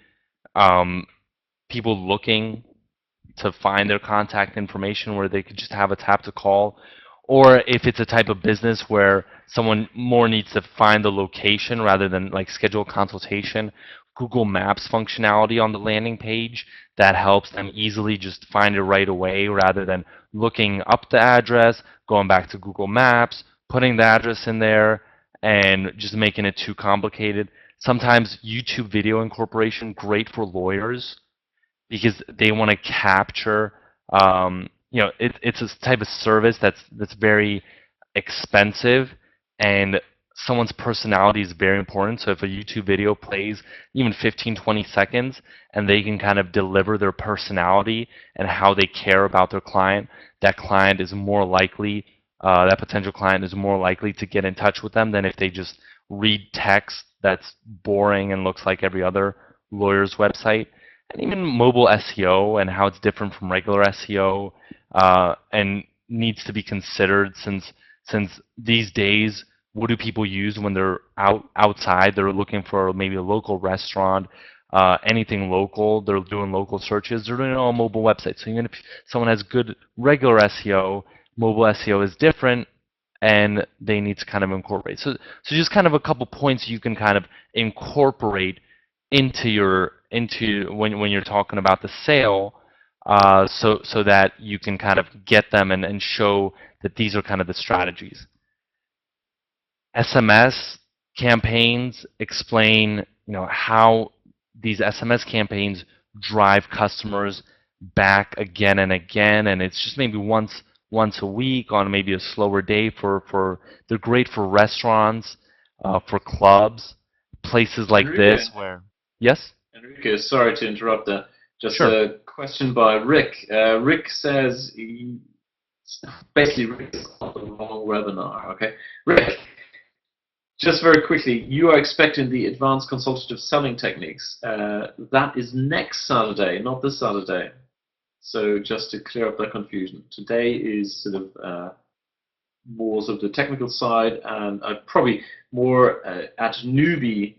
um, people looking to find their contact information where they could just have a tap to call. Or if it's a type of business where someone more needs to find the location rather than like schedule a consultation, Google Maps functionality on the landing page that helps them easily just find it right away rather than looking up the address, going back to Google Maps, putting the address in there, and just making it too complicated. Sometimes YouTube video incorporation, great for lawyers because they want to capture. It's a type of service that's very expensive, and someone's personality is very important. So if a YouTube video plays even 15, 20 seconds, and they can kind of deliver their personality and how they care about their client, that client is more likely. That potential client is more likely to get in touch with them than if they just read text that's boring and looks like every other lawyer's website. And even mobile SEO and how it's different from regular SEO, and needs to be considered since these days, what do people use when they're outside? They're looking for maybe a local restaurant, anything local. They're doing local searches. They're doing it on a mobile website. So even if someone has good regular SEO, mobile SEO is different, and they need to kind of incorporate. So just kind of a couple points you can kind of incorporate into when you're talking about the sale, so that you can kind of get them and show that these are kind of the strategies. SMS campaigns explain how these SMS campaigns drive customers back again and again, and it's just maybe once a week on maybe a slower day for they're great for restaurants, for clubs, places like Enrique, this where yes. Enrique, sorry to interrupt there. Just Sure. a question by Rick. Rick says basically Rick is on the wrong webinar. Okay, Rick. Just very quickly, you are expecting the advanced consultative selling techniques. That is next Saturday, not this Saturday. So just to clear up that confusion, today is sort of more sort of the technical side, and probably more at newbie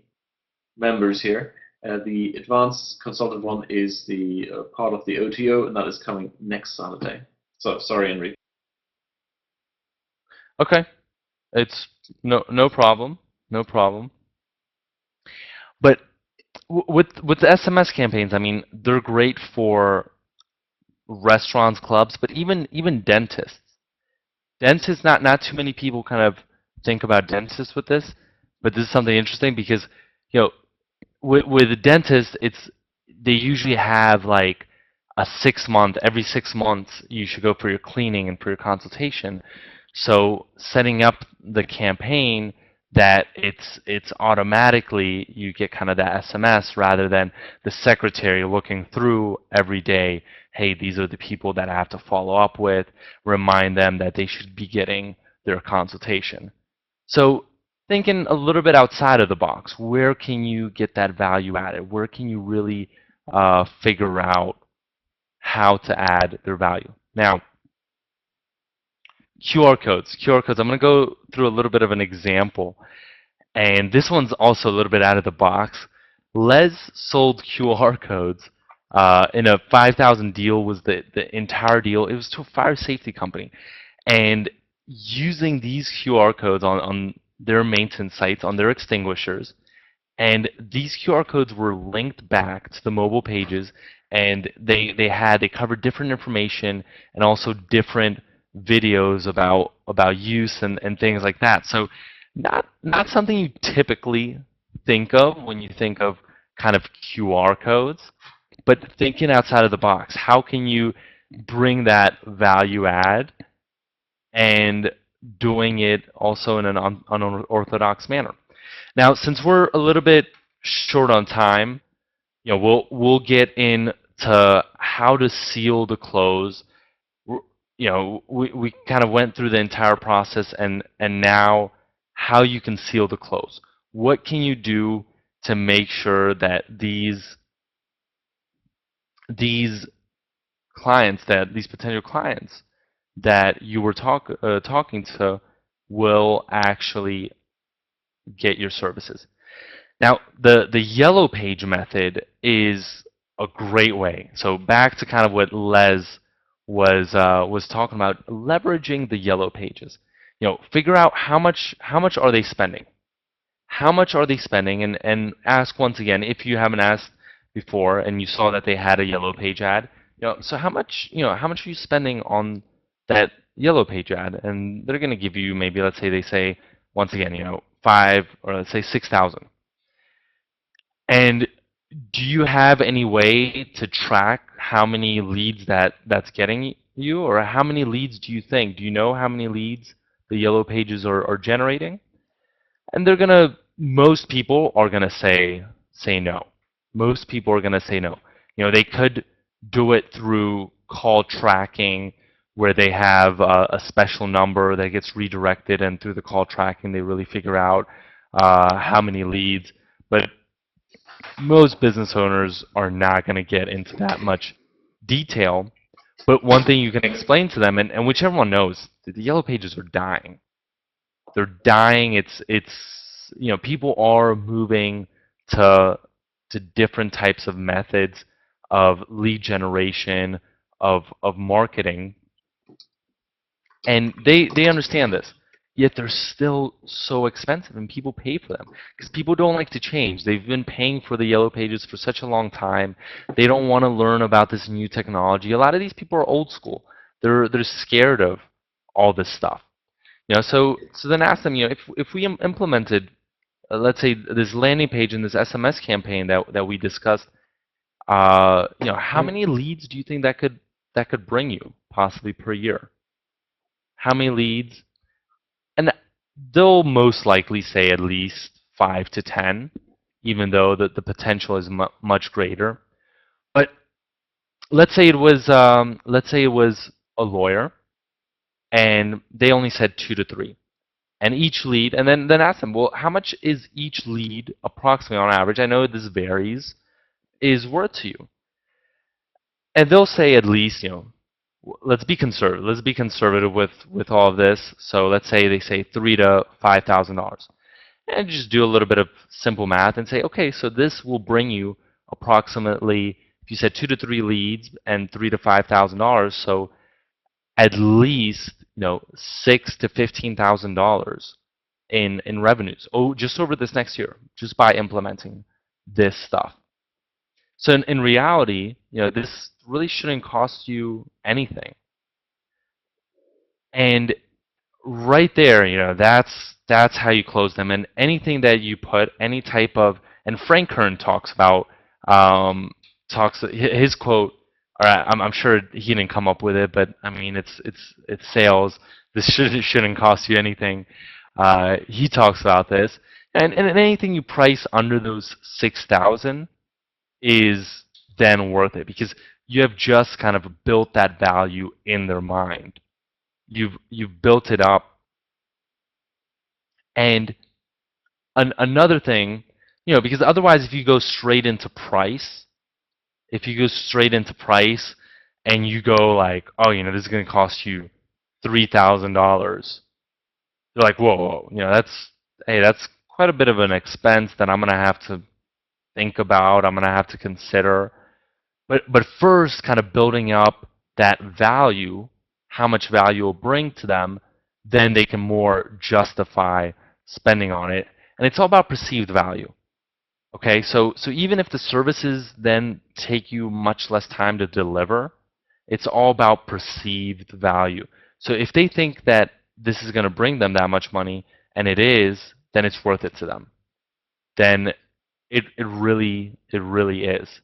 members here. The advanced consultative one is the part of the OTO, and that is coming next Saturday. So sorry, Enrique. Okay. It's no problem. No problem. But with the SMS campaigns, I mean, they're great for restaurants, clubs, but even dentists. Dentists, not too many people kind of think about dentists with this, but this is something interesting because you know with a dentist, they usually have like a 6 month. Every 6 months, you should go for your cleaning and for your consultation. So setting up the campaign that it's automatically you get kind of that SMS rather than the secretary looking through every day. Hey, these are the people that I have to follow up with. Remind them that they should be getting their consultation. So thinking a little bit outside of the box, where can you get that value added? Where can you really figure out how to add their value? Now, QR codes. QR codes. I'm going to go through a little bit of an example. And this one's also a little bit out of the box. Les sold QR codes in a 5,000 deal was the entire deal. It was to a fire safety company. And using these QR codes on their maintenance sites, on their extinguishers, and these QR codes were linked back to the mobile pages, and they covered different information and also different videos about use and things like that. So not something you typically think of when you think of kind of QR codes, but thinking outside of the box. How can you bring that value add and doing it also in an unorthodox manner? Now, since we're a little bit short on time, we'll get into how to seal the close. We kind of went through the entire process, and now how you can seal the close. What can you do to make sure that these these potential clients that you were talking to will actually get your services? Now, the yellow page method is a great way. So back to kind of what Les was talking about, leveraging the yellow pages. Figure out how much are they spending. How much are they spending, and ask once again if you haven't asked before and you saw that they had a yellow page ad. So how much are you spending on that yellow page ad? And they're going to give you maybe, let's say they say once again, 5 or let's say 6,000. And do you have any way to track how many leads that's getting you, or how many leads do you think? Do you know how many leads the yellow pages are generating? And most people are gonna say no. Most people are gonna say no. They could do it through call tracking, where they have a special number that gets redirected, and through the call tracking, they really figure out how many leads. But most business owners are not going to get into that much detail. But one thing you can explain to them, and which everyone knows, the yellow pages are dying. They're dying. People are moving to different types of methods of lead generation, of marketing, and they understand this. Yet they're still so expensive, and people pay for them because people don't like to change. They've been paying for the yellow pages for such a long time. They don't want to learn about this new technology. A lot of these people are old school. They're scared of all this stuff. So then ask them, if we implemented, let's say, this landing page and this SMS campaign that we discussed, how many leads do you think that could bring you possibly per year? How many leads? And they'll most likely say at least 5 to 10, even though the potential is much greater. But let's say it was a lawyer, and they only said 2 to 3, and each lead, and then ask them, well, how much is each lead approximately on average? I know this varies, is worth to you, and they'll say at least, let's be conservative. Let's be conservative with all of this. So let's say they say $3,000 to $5,000, and just do a little bit of simple math and say, okay, so this will bring you approximately, if you said 2 to 3 leads and $3,000 to $5,000, so at least $6,000 to $15,000 in revenues. Oh, just over this next year, just by implementing this stuff. So in reality, this really shouldn't cost you anything. And right there, that's how you close them. And anything that you put, any type of, and Frank Kern talks about, his quote. Or I'm sure he didn't come up with it, but I mean, it's sales. This shouldn't cost you anything. He talks about this, and anything you price under those 6,000 is then worth it because you have just kind of built that value in their mind. You've built it up, and another thing, because otherwise, if you go straight into price, and you go like, oh, this is going to cost you $3,000, they're like, whoa, whoa, that's quite a bit of an expense that I'm going to have to think about. I'm going to have to consider. But first, kind of building up that value, how much value will bring to them, then they can more justify spending on it. And it's all about perceived value. Okay, so even if the services then take you much less time to deliver, it's all about perceived value. So if they think that this is going to bring them that much money, and it is, then it's worth it to them. Then it really is.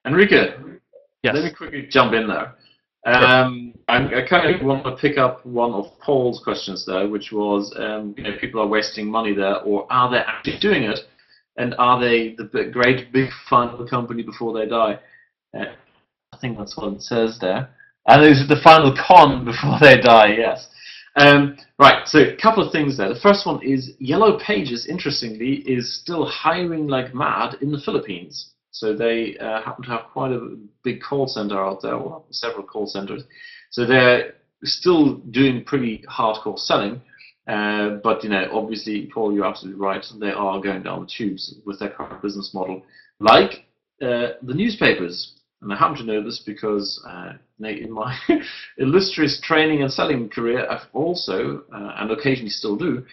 Enrique, Yes. let me quickly jump in there. Sure. I kind of want to pick up one of Paul's questions there, which was, people are wasting money there, or are they actually doing it? And are they the great big final company before they die? I think that's what it says there. And is it the final con before they die? Yes. Right, so a couple of things there. The first one is Yellow Pages, interestingly, is still hiring like mad in the Philippines. So they happen to have quite a big call center out there, or several call centers. So they're still doing pretty hardcore selling. But obviously, Paul, you're absolutely right. They are going down the tubes with their current business model, like the newspapers. And I happen to know this because in my illustrious training and selling career, I've also, and occasionally still do,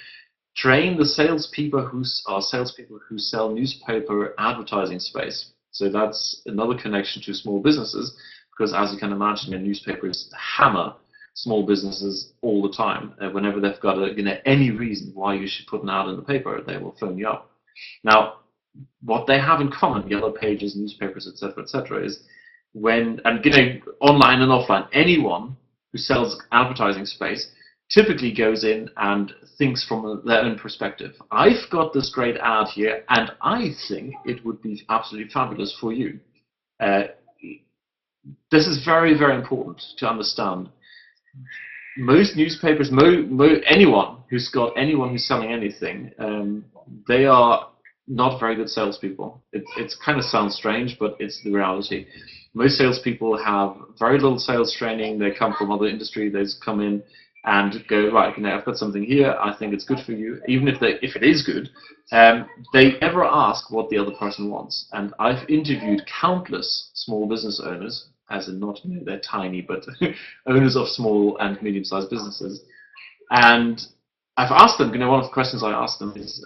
train the salespeople who sell newspaper advertising space. So that's another connection to small businesses, because as you can imagine, newspapers hammer small businesses all the time. Whenever they've got any reason why you should put an ad in the paper, they will phone you up. Now, what they have in common, Yellow Pages, newspapers, etc., is when, and online and offline, anyone who sells advertising space typically goes in and thinks from their own perspective. I've got this great ad here, and I think it would be absolutely fabulous for you. This is very, very important to understand. Most newspapers, anyone who's selling anything, they are not very good salespeople. It kind of sounds strange, but it's the reality. Most salespeople have very little sales training. They come from other industry. They just come in and go, right, I've got something here. I think it's good for you. Even if it is good, they never ask what the other person wants. And I've interviewed countless small business owners, as in not they're tiny, but owners of small and medium-sized businesses. And I've asked them, one of the questions I asked them is,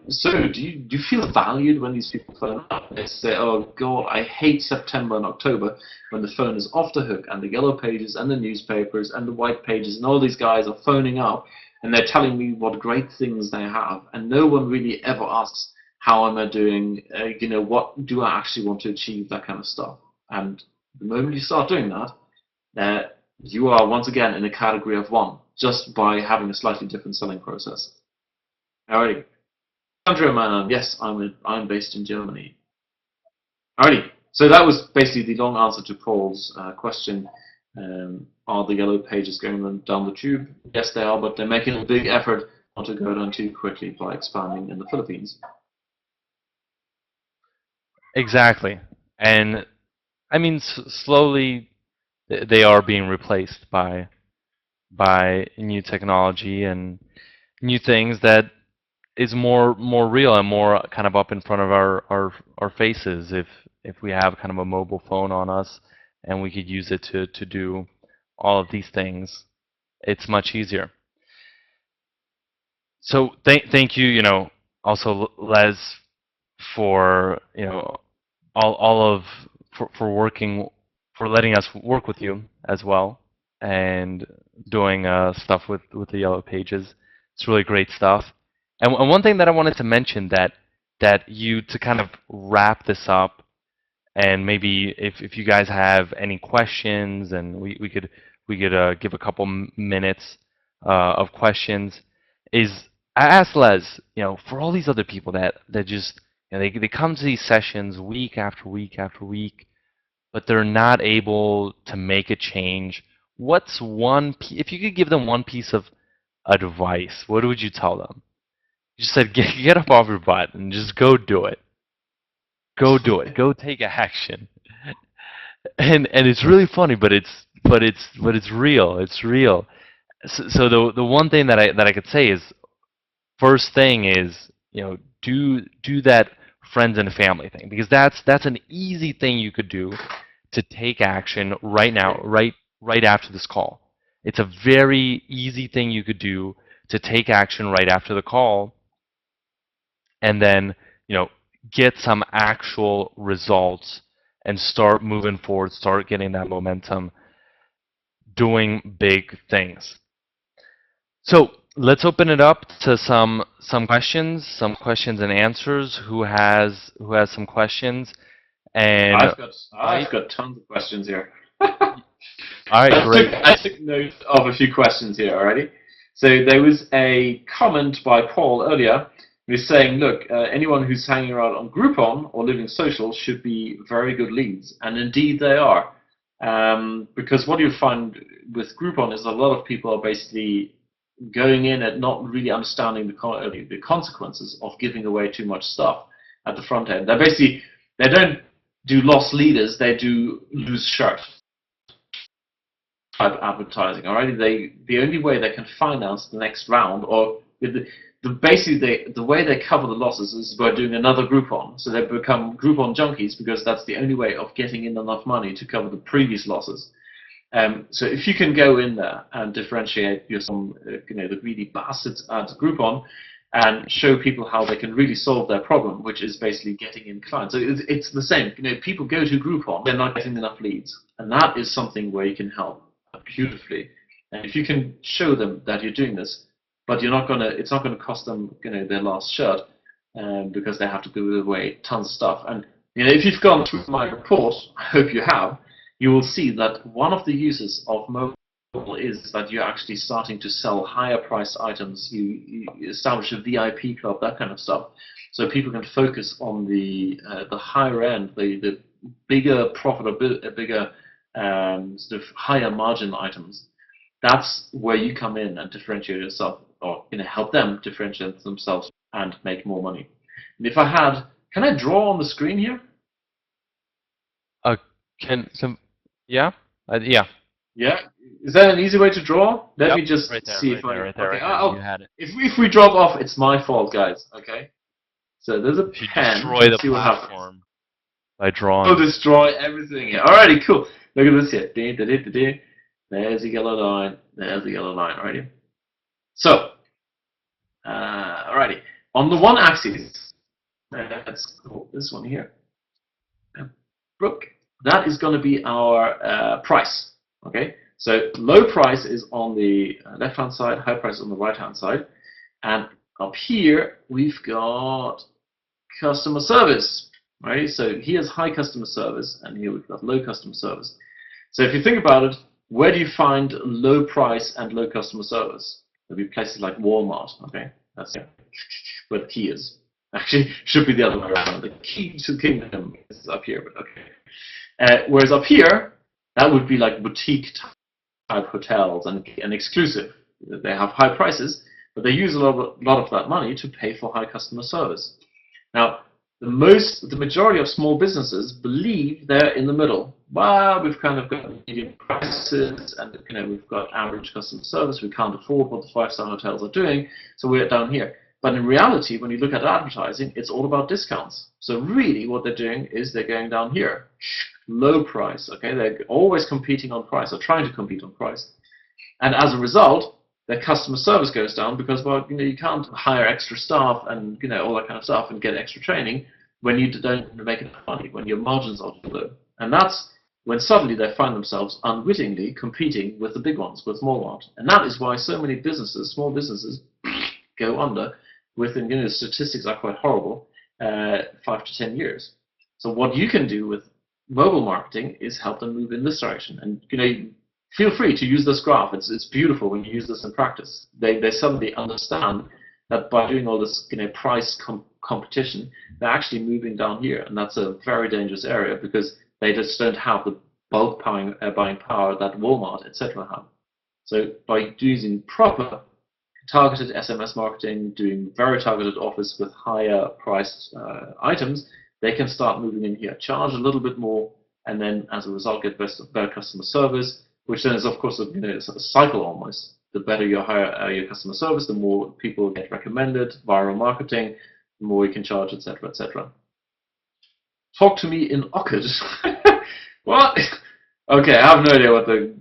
so do you feel valued when these people phone up? They say, oh God, I hate September and October when the phone is off the hook and the Yellow Pages and the newspapers and the White Pages and all these guys are phoning up and they're telling me what great things they have. And no one really ever asks, how am I doing? What do I actually want to achieve? That kind of stuff. And the moment you start doing that, you are once again in a category of one, just by having a slightly different selling process. Alrighty. Country of man, yes, I'm based in Germany. Alrighty. So that was basically the long answer to Paul's question. Are the Yellow Pages going down the tube? Yes, they are, but they're making a big effort not to go down too quickly by expanding in the Philippines. Exactly. And I mean, slowly they are being replaced by new technology and new things that is more real and more kind of up in front of our faces. If we have kind of a mobile phone on us and we could use it to do all of these things, it's much easier. So thank you, also Les, for all of for working, for letting us work with you as well, and doing stuff with the Yellow Pages. It's really great stuff. And one thing that I wanted to mention, that you, to kind of wrap this up, and maybe if you guys have any questions, and we could give a couple minutes of questions, is I asked Les, for all these other people that just they come to these sessions week after week after week, but they're not able to make a change. What's if you could give them one piece of advice, what would you tell them? You just said get up off your butt and just go do it. Go do it. Go take action. And it's really funny, but it's real. It's real. So the one thing that I could say is first thing is do that friends and family thing, because that's an easy thing you could do to take action right now, right after this call. It's a very easy thing you could do to take action right after the call, and then get some actual results and start moving forward, start getting that momentum, doing big things. So let's open it up to some questions and answers. Who has some questions? And I've got tons of questions here. all right, great. I took note of a few questions here already. So there was a comment by Paul earlier. He was saying, look, anyone who's hanging around on Groupon or Living Social should be very good leads, and indeed they are. Because what you find with Groupon is a lot of people are basically going in and not really understanding the consequences of giving away too much stuff at the front end. They don't do lost leaders, they do lose shirt type advertising. Alright, the only way they can finance the next round, or basically the way they cover the losses is by doing another Groupon. So they become Groupon junkies because that's the only way of getting in enough money to cover the previous losses. So if you can go in there and differentiate from the greedy bastards at Groupon and show people how they can really solve their problem, which is basically getting in clients. So it's the same. People go to Groupon, they're not getting enough leads, and that is something where you can help beautifully. And if you can show them that you're doing this, but it's not gonna cost them their last shirt, because they have to give away tons of stuff. And if you've gone through my report, I hope you have, you will see that one of the uses of mobile is that you're actually starting to sell higher priced items. You establish a VIP club, that kind of stuff, so people can focus on the higher end, the bigger profitable, bigger sort of higher margin items. That's where you come in and differentiate yourself, or help them differentiate themselves and make more money. And if I had, can I draw on the screen here? Yeah? Yeah. Yeah? Is that an easy way to draw? Let me just see if I... Right there. You had it. If we drop off, it's my fault, guys. Okay? So there's a pen. Destroy the platform by drawing. Oh, destroy everything here. Alrighty, cool. Look at this here. There's the yellow line. There's the yellow line. Alrighty. So, alrighty. On the one axis, let's call this one here. Brooke. That is going to be our price. Okay, so low price is on the left-hand side, high price on the right-hand side, and up here we've got customer service. Right, so here's high customer service, and here we've got low customer service. So if you think about it, where do you find low price and low customer service? There'll be places like Walmart. Okay, that's where the key is. Actually, should be the other way around. The key to the kingdom is up here, but okay. Whereas up here, that would be like boutique type hotels and exclusive. They have high prices, but they use a lot of that money to pay for high customer service. Now, the majority of small businesses believe they're in the middle. Well, we've kind of got medium prices, and we've got average customer service. We can't afford what the five-star hotels are doing, so we're down here. But in reality, when you look at advertising, it's all about discounts. So really, what they're doing is they're going down here. Low price, okay? They're always competing on price, or trying to compete on price. And as a result, their customer service goes down because, well, you can't hire extra staff and, all that kind of stuff and get extra training when you don't make enough money, when your margins are too low. And that's when suddenly they find themselves unwittingly competing with the big ones, with Walmart. And that is why so many businesses, small businesses, go under within, the statistics are quite horrible, 5 to 10 years. So what you can do with mobile marketing is help them move in this direction. And feel free to use this graph. It's beautiful when you use this in practice. They suddenly understand that by doing all this price competition, they're actually moving down here, and that's a very dangerous area because they just don't have the bulk buying power that Walmart, etc. have. So by using proper targeted SMS marketing, doing very targeted offers with higher priced items, they can start moving in here, charge a little bit more, and then as a result get better customer service, which then is of course it's a cycle almost. The better your customer service, the more people get recommended, viral marketing, the more you can charge, etc., etc. Talk to me in Ockard. What? Okay, I have no idea what the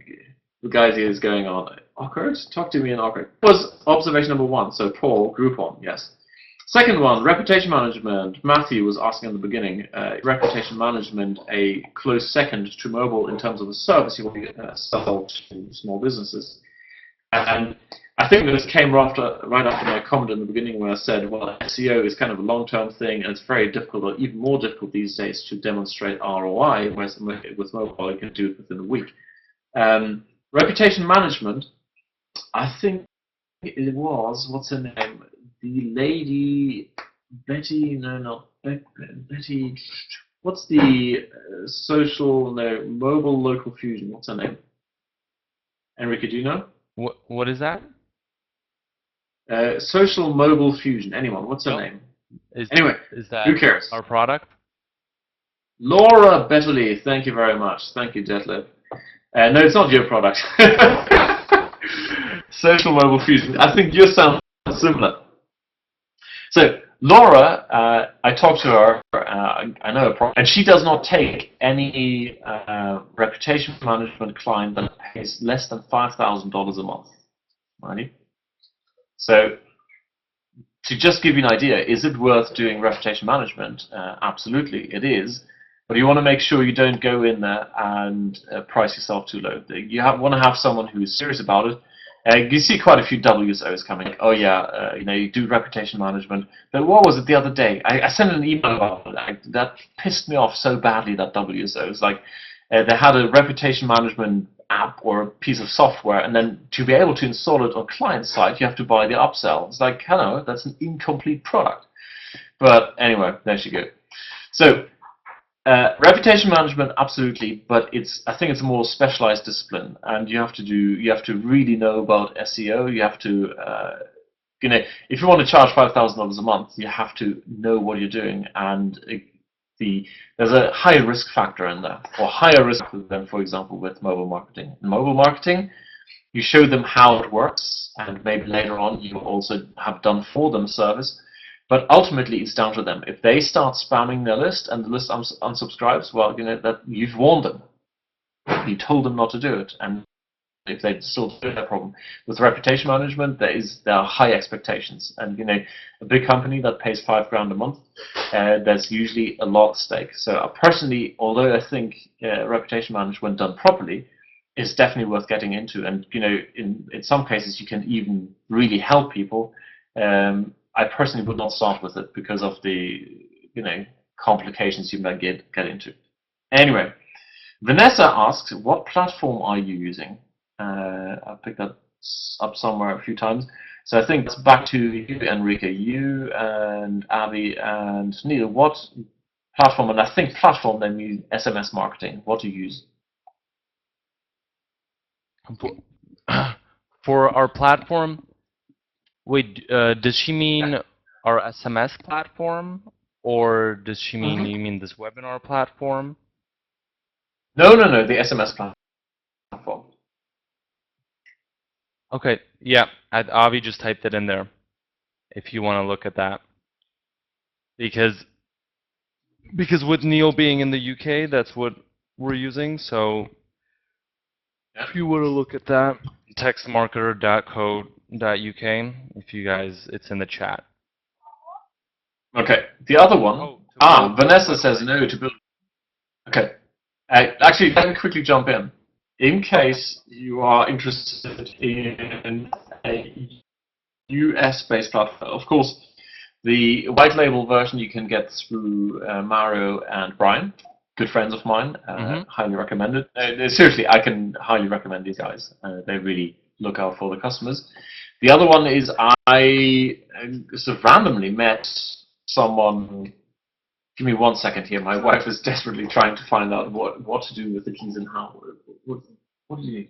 guys here is going on. Ockard? Talk to me in Ockard. Was observation number 1. So Paul, Groupon, yes. Second one, reputation management. Matthew was asking in the beginning, reputation management a close second to mobile in terms of the service you want to sell to small businesses. And I think this came right after my comment in the beginning where I said, well, SEO is kind of a long-term thing, and it's very difficult, or even more difficult these days, to demonstrate ROI, whereas with mobile you can do it within a week. Reputation management, I think it was, what's her name? The lady, Betty, no, not Betty, what's the mobile local fusion, what's her name? Enrique, do you know? What is that? Social Mobile Fusion. Anyone? What's her name? Anyway, is that who cares? Our product? Laura Betterly. Thank you very much. Thank you, Detlef. No, it's not your product. Social Mobile Fusion. I think yours sounds similar. So Laura, I talked to her. I know her product, and she does not take any reputation management client that pays less than $5,000 a month. Right? So to just give you an idea, is it worth doing reputation management? Absolutely, it is. But you want to make sure you don't go in there and price yourself too low. You want to have someone who is serious about it. You see quite a few WSOs coming. Oh yeah, you do reputation management. But what was it the other day? I sent an email about it. That pissed me off so badly, that WSO. It's like they had a reputation management app or a piece of software, and then to be able to install it on client side, you have to buy the upsell. It's like, hello, that's an incomplete product. But anyway, there you go. So reputation management, absolutely, but I think it's a more specialized discipline, and you have to really know about SEO. You have to, if you want to charge $5,000 a month, you have to know what you're doing, and there's a higher risk factor in there, or higher risk than, for example, with mobile marketing. In mobile marketing, you show them how it works, and maybe later on you also have done for them service. But ultimately, it's down to them. If they start spamming their list and the list unsubscribes, well, that you've warned them. You told them not to do it, and if they still do that problem. With reputation management, there are high expectations, and a big company that pays $5,000 a month, there's usually a lot at stake. So personally, although I think reputation management done properly is definitely worth getting into, and in some cases you can even really help people. I personally would not start with it because of the complications you might get into. Anyway, Vanessa asks, what platform are you using? I picked that up somewhere a few times. So I think it's back to you, Enrique, you and Abby and Neil. What platform? And I think platform then means SMS marketing. What do you use? For our platform, wait, does she mean our SMS platform, or does she mean you mean this webinar platform? No, the SMS platform. Okay, yeah, Avi just typed it in there, if you want to look at that. Because with Neil being in the UK, that's what we're using, so if you want to look at that, textmarketer.co.uk, if you guys, it's in the chat. Okay, the other one. Vanessa says no to build. Okay, actually, let me quickly jump in. In case you are interested in a US-based platform, of course, the white label version you can get through Mario and Brian. good friends of mine. Mm-hmm. Highly recommend it. Seriously, I can highly recommend these guys. They really look out for the customers. The other one is I sort of randomly met someone. Give me 1 second here. My wife is desperately trying to find out what to do with the keys and how. What do you need?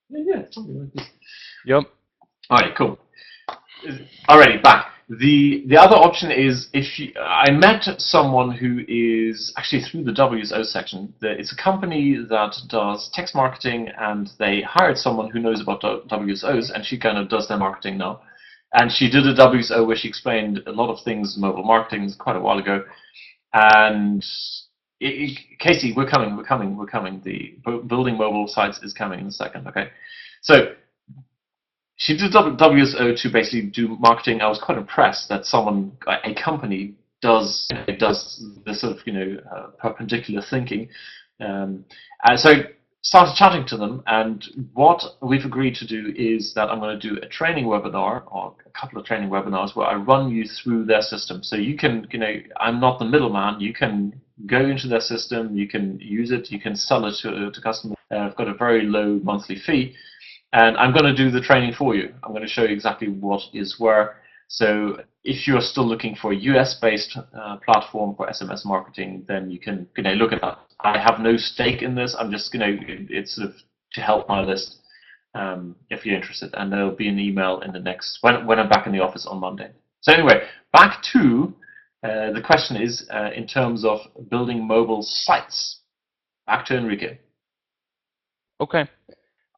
Yeah, something like this. Yep. All right, cool. Alrighty, back. The other option is if I met someone who is actually through the WSO section. It's a company that does text marketing, and they hired someone who knows about WSOs, and she kind of does their marketing now. And she did a WSO where she explained a lot of things, mobile marketing, quite a while ago. And Casey, we're coming. The building mobile sites is coming in a second. Okay, so she did WSO to basically do marketing. I was quite impressed that a company, does this sort of perpendicular thinking. And so started chatting to them, and what we've agreed to do is that I'm going to do a training webinar or a couple of training webinars where I run you through their system. So you can, I'm not the middleman. You can go into their system, you can use it, you can sell it to customers. I've got a very low monthly fee. And I'm going to do the training for you. I'm going to show you exactly what is where. So if you're still looking for a US-based platform for SMS marketing, then you can look at that. I have no stake in this. I'm just it's sort of to help my list if you're interested. And there'll be an email in the next when I'm back in the office on Monday. So anyway, back to the question is in terms of building mobile sites. Back to Enrique. Okay.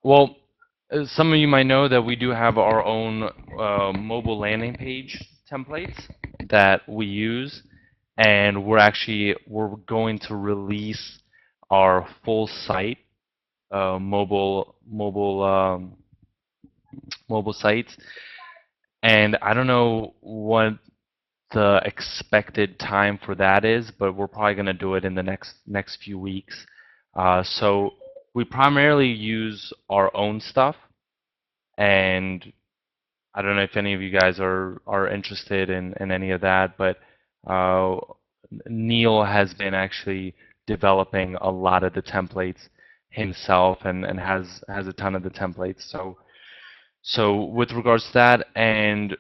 Well, some of you might know that we do have our own mobile landing page templates that we use, and we're going to release our full site, mobile sites, and I don't know what the expected time for that is, but we're probably going to do it in the next few weeks. So we primarily use our own stuff, and I don't know if any of you guys are interested in any of that, but uh, Neil has been actually developing a lot of the templates himself, and has a ton of the templates. So with regards to that, and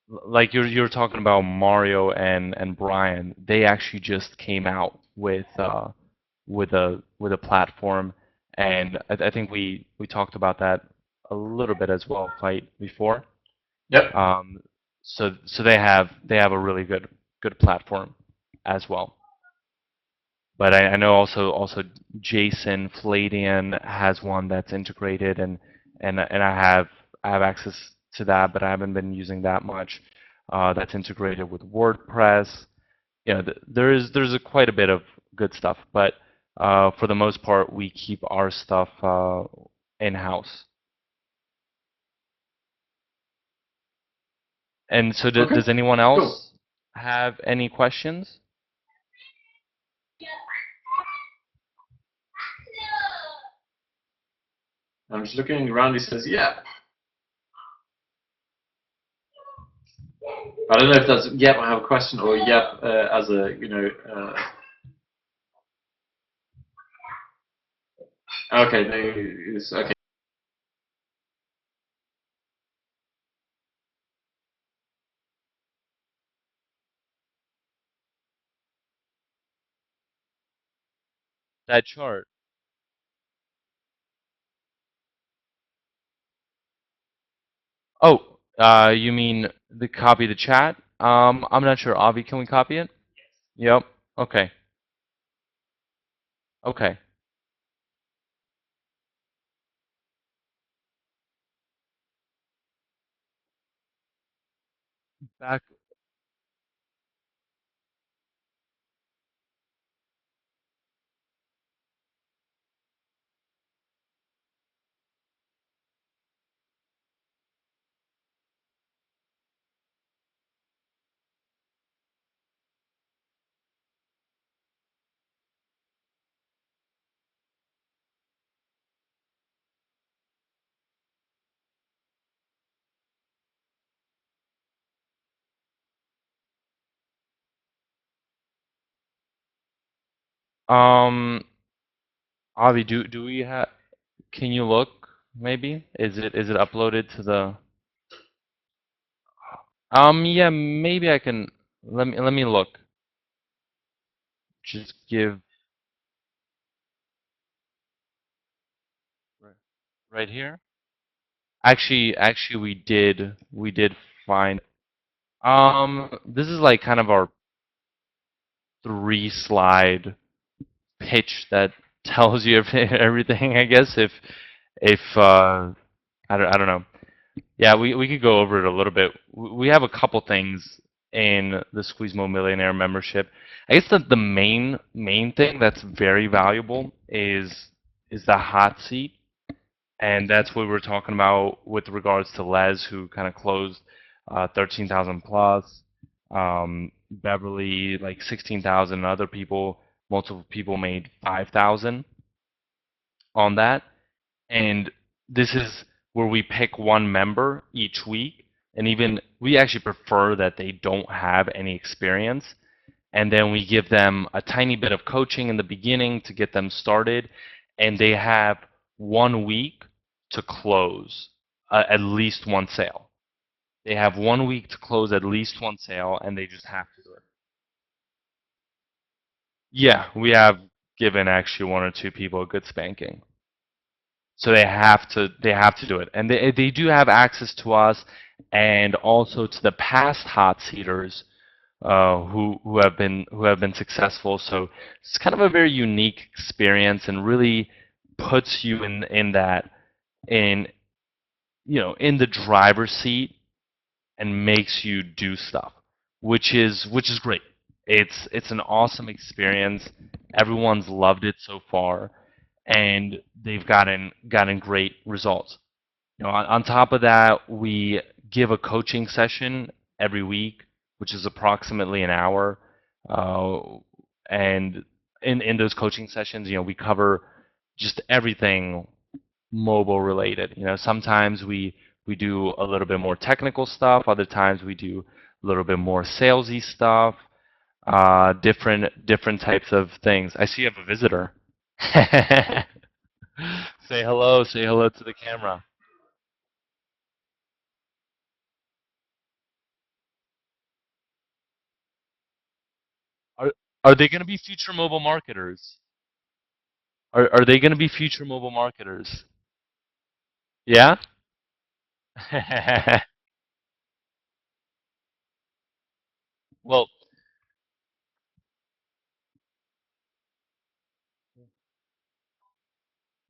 like you're talking about Mario and Brian, they actually just came out with a platform, and I think we talked about that a little bit as well, fight before. Yep. So they have a really good platform as well. But I know also Jason Fladian has one that's integrated, and I have access to that, but I haven't been using that much. That's integrated with WordPress. There's quite a bit of good stuff, but for the most part, we keep our stuff in-house. And so, Okay. does anyone Cool. else have any questions? I'm just looking around. He says, "Yeah." I don't know if that's "yep, I have a question" or "yep" as a Okay, okay. That chart. Oh, you mean the copy the chat? I'm not sure. Avi, can we copy it? Yep. Okay. Okay. Back. Um, Avi, do we have? Can you look? Maybe is it uploaded to the? Yeah, maybe I can. Let me look. Just give right right here. Actually, we did find. This is like kind of our three-slide pitch that tells you everything, I guess. If I don't know. Yeah, we could go over it a little bit. We have a couple things in the Squeeze Mo Millionaire membership. I guess the main thing that's very valuable is the hot seat, and that's what we're talking about with regards to Les, who kind of closed 13,000 plus, Beverly like 16,000, and other people, multiple people made 5,000 on that. And this is where we pick one member each week, and even we actually prefer that they don't have any experience, and then we give them a tiny bit of coaching in the beginning to get them started, and they have 1 week to close at least one sale. They have 1 week to close at least one sale, and they just have to do it. Yeah, we have given actually one or two people a good spanking. So they have to do it, and they do have access to us, and also to the past hot seaters who have been successful. So it's kind of a very unique experience, and really puts you in in the driver's seat, and makes you do stuff, which is great. It's an awesome experience. Everyone's loved it so far, and they've gotten great results. On top of that, we give a coaching session every week, which is approximately an hour. Uh, and in those coaching sessions, we cover just everything mobile related. Sometimes we do a little bit more technical stuff. Other times we do a little bit more salesy stuff. Different types of things. I see you have a visitor. Say hello. Say hello to the camera. Are are they going to be future mobile marketers? Are they going to be future mobile marketers? Yeah? Well,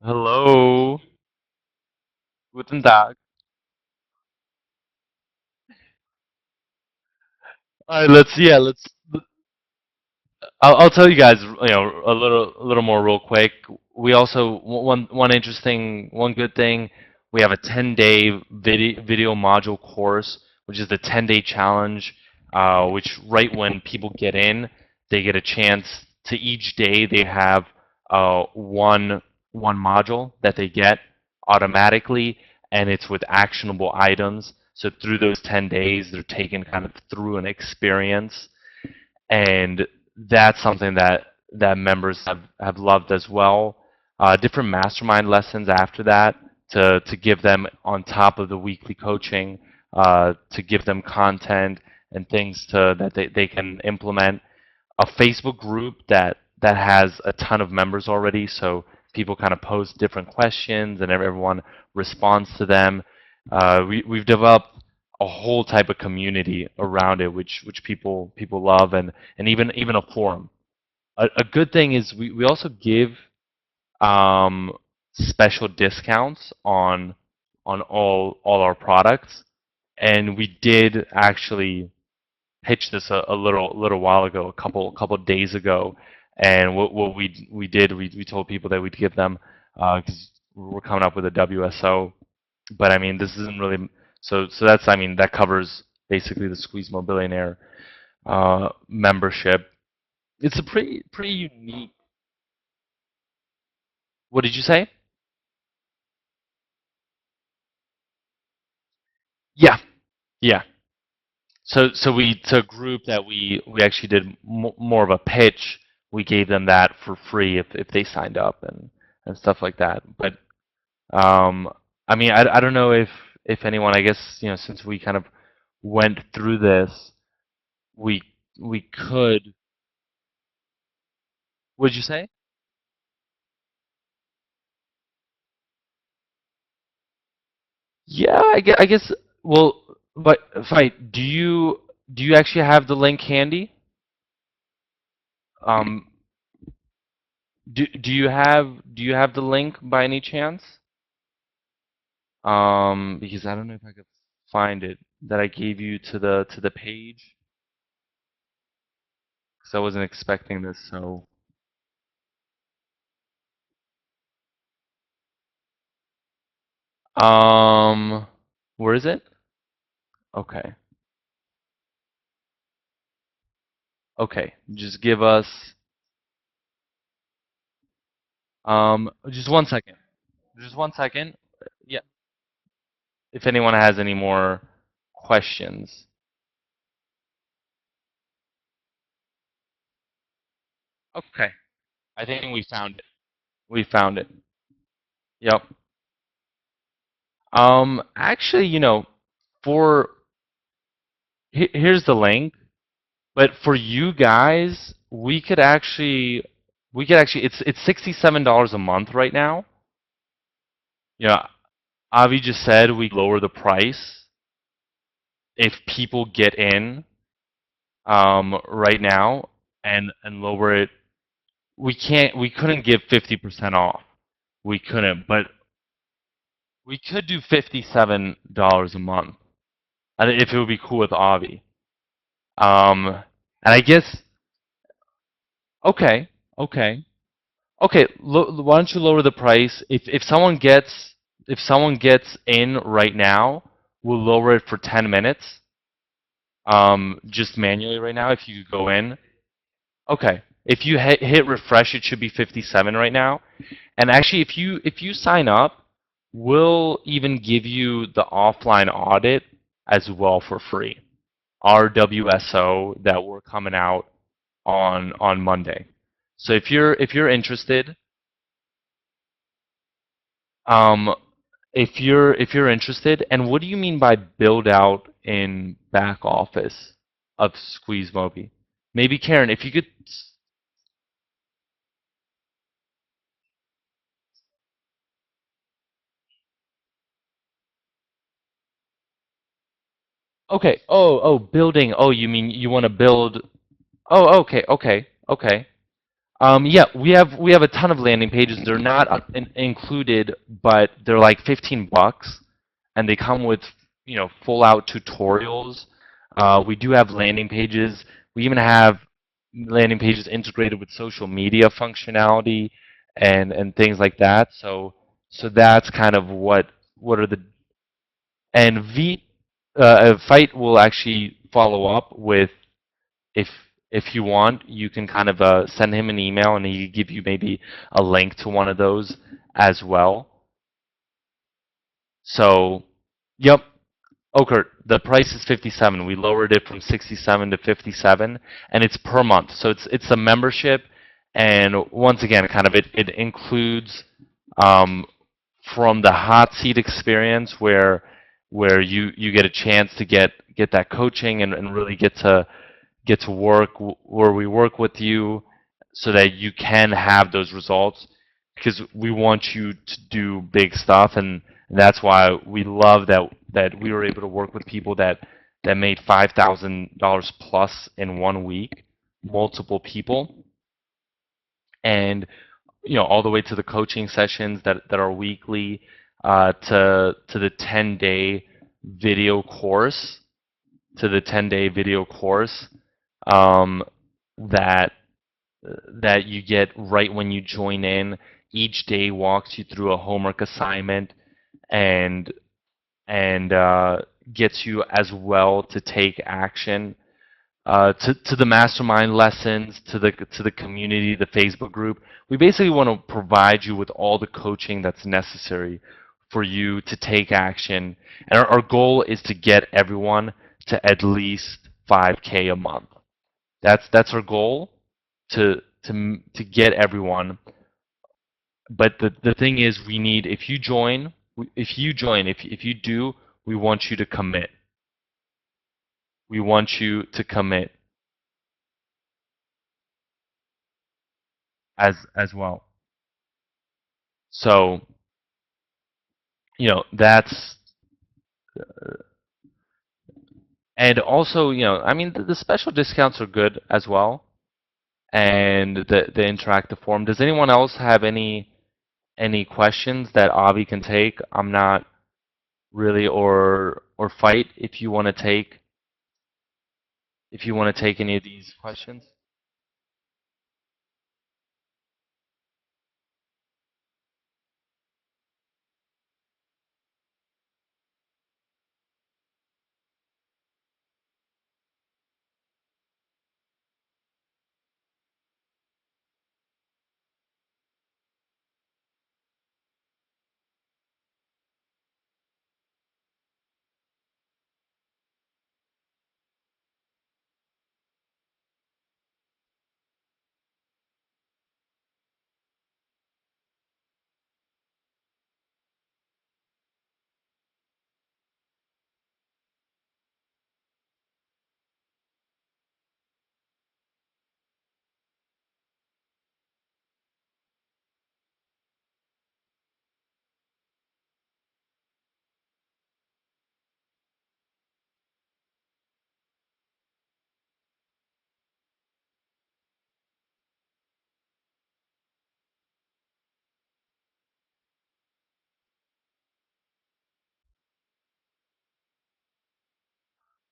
hello. Guten Tag. All right, let's I'll tell you guys, a little more real quick. We also one interesting, one good thing. We have a 10-day video module course, which is the 10-day challenge. Which right when people get in, they get a chance to each day they have one module that they get automatically, and it's with actionable items. So through those 10 days, they're taken kind of through an experience, and that's something that members have loved as well. Different mastermind lessons after that to give them on top of the weekly coaching, to give them content and things that they can implement. A Facebook group that has a ton of members already, so people kind of post different questions and everyone responds to them. We've developed a whole type of community around it, which people love, and even a forum. A good thing is we also give um, special discounts on all our products, and we did actually pitched this a little while ago, a couple days ago, and what we did, we told people that we'd give them, because we're coming up with a WSO, but I mean this isn't really, so that's, I mean, that covers basically the Squeeze Mobilionaire membership. It's a pretty unique. What did you say? Yeah, yeah. So we, to a group that we actually did more of a pitch we gave them that for free if they signed up and stuff like that. But um, I mean, I don't know if anyone, I guess, since we kind of went through this, we we could. What'd you say? Yeah, I guess. Well, but fight. Do you actually have the link handy? Um, do you have the link by any chance? Because I don't know if I could find it that I gave you to the page, because I wasn't expecting this. So, um, where is it? Okay, okay. Just give us just 1 second. Just 1 second. Yeah. If anyone has any more questions. Okay. I think we found it. We found it. Yep. Actually, for here's the link. But for you guys, we could actually it's $67 a month right now. Avi just said we lower the price if people get in right now and lower it. We couldn't give 50% off. We couldn't, but we could do $57 a month. If it would be cool with Avi. And I guess okay, okay. Okay, why don't you lower the price? If someone gets in right now, we'll lower it for 10 minutes. Just manually right now. If you go in, okay. If you hit refresh, it should be 57 right now. And actually, if you sign up, we'll even give you the offline audit as well for free. Our WSO that we're coming out on Monday. So if you're interested. Um, if you're interested, and what do you mean by build out in back office of Squeeze Mobi? Maybe Karen, if you could. Okay. Oh, building. Oh, you mean you want to build? Oh, okay, okay, okay. Yeah, we have a ton of landing pages. They're not included, but they're like $15, and they come with full out tutorials. We do have landing pages. We even have landing pages integrated with social media functionality and things like that. So that's kind of what are the and Fight will actually follow up with if if you want, you can kind of send him an email and he give you maybe a link to one of those as well. So, yep. Okay, the price is 57. We lowered it from 67 to 57, and it's per month. So it's a membership, and once again, kind of it includes um, from the hot seat experience where you get a chance to get that coaching and really get to work where we work with you so that you can have those results because we want you to do big stuff and that's why we love that we were able to work with people that made $5,000 plus in 1 week, multiple people, and all the way to the coaching sessions that are weekly, to the 10-day video course, to the 10-day video course um, that that you get right when you join in. Each day walks you through a homework assignment and and gets you as well to take action. To the mastermind lessons, to the community, the Facebook group. We basically want to provide you with all the coaching that's necessary for you to take action. And our goal is to get everyone to at least 5K a month. That's our goal, to to get everyone. But the thing is, we need if you do, we want you to commit. We want you to commit as well. So, that's and also, I mean, the special discounts are good as well, and the interactive forum. Does anyone else have any questions that Avi can take? I'm not really, or fight if you want to take any of these questions.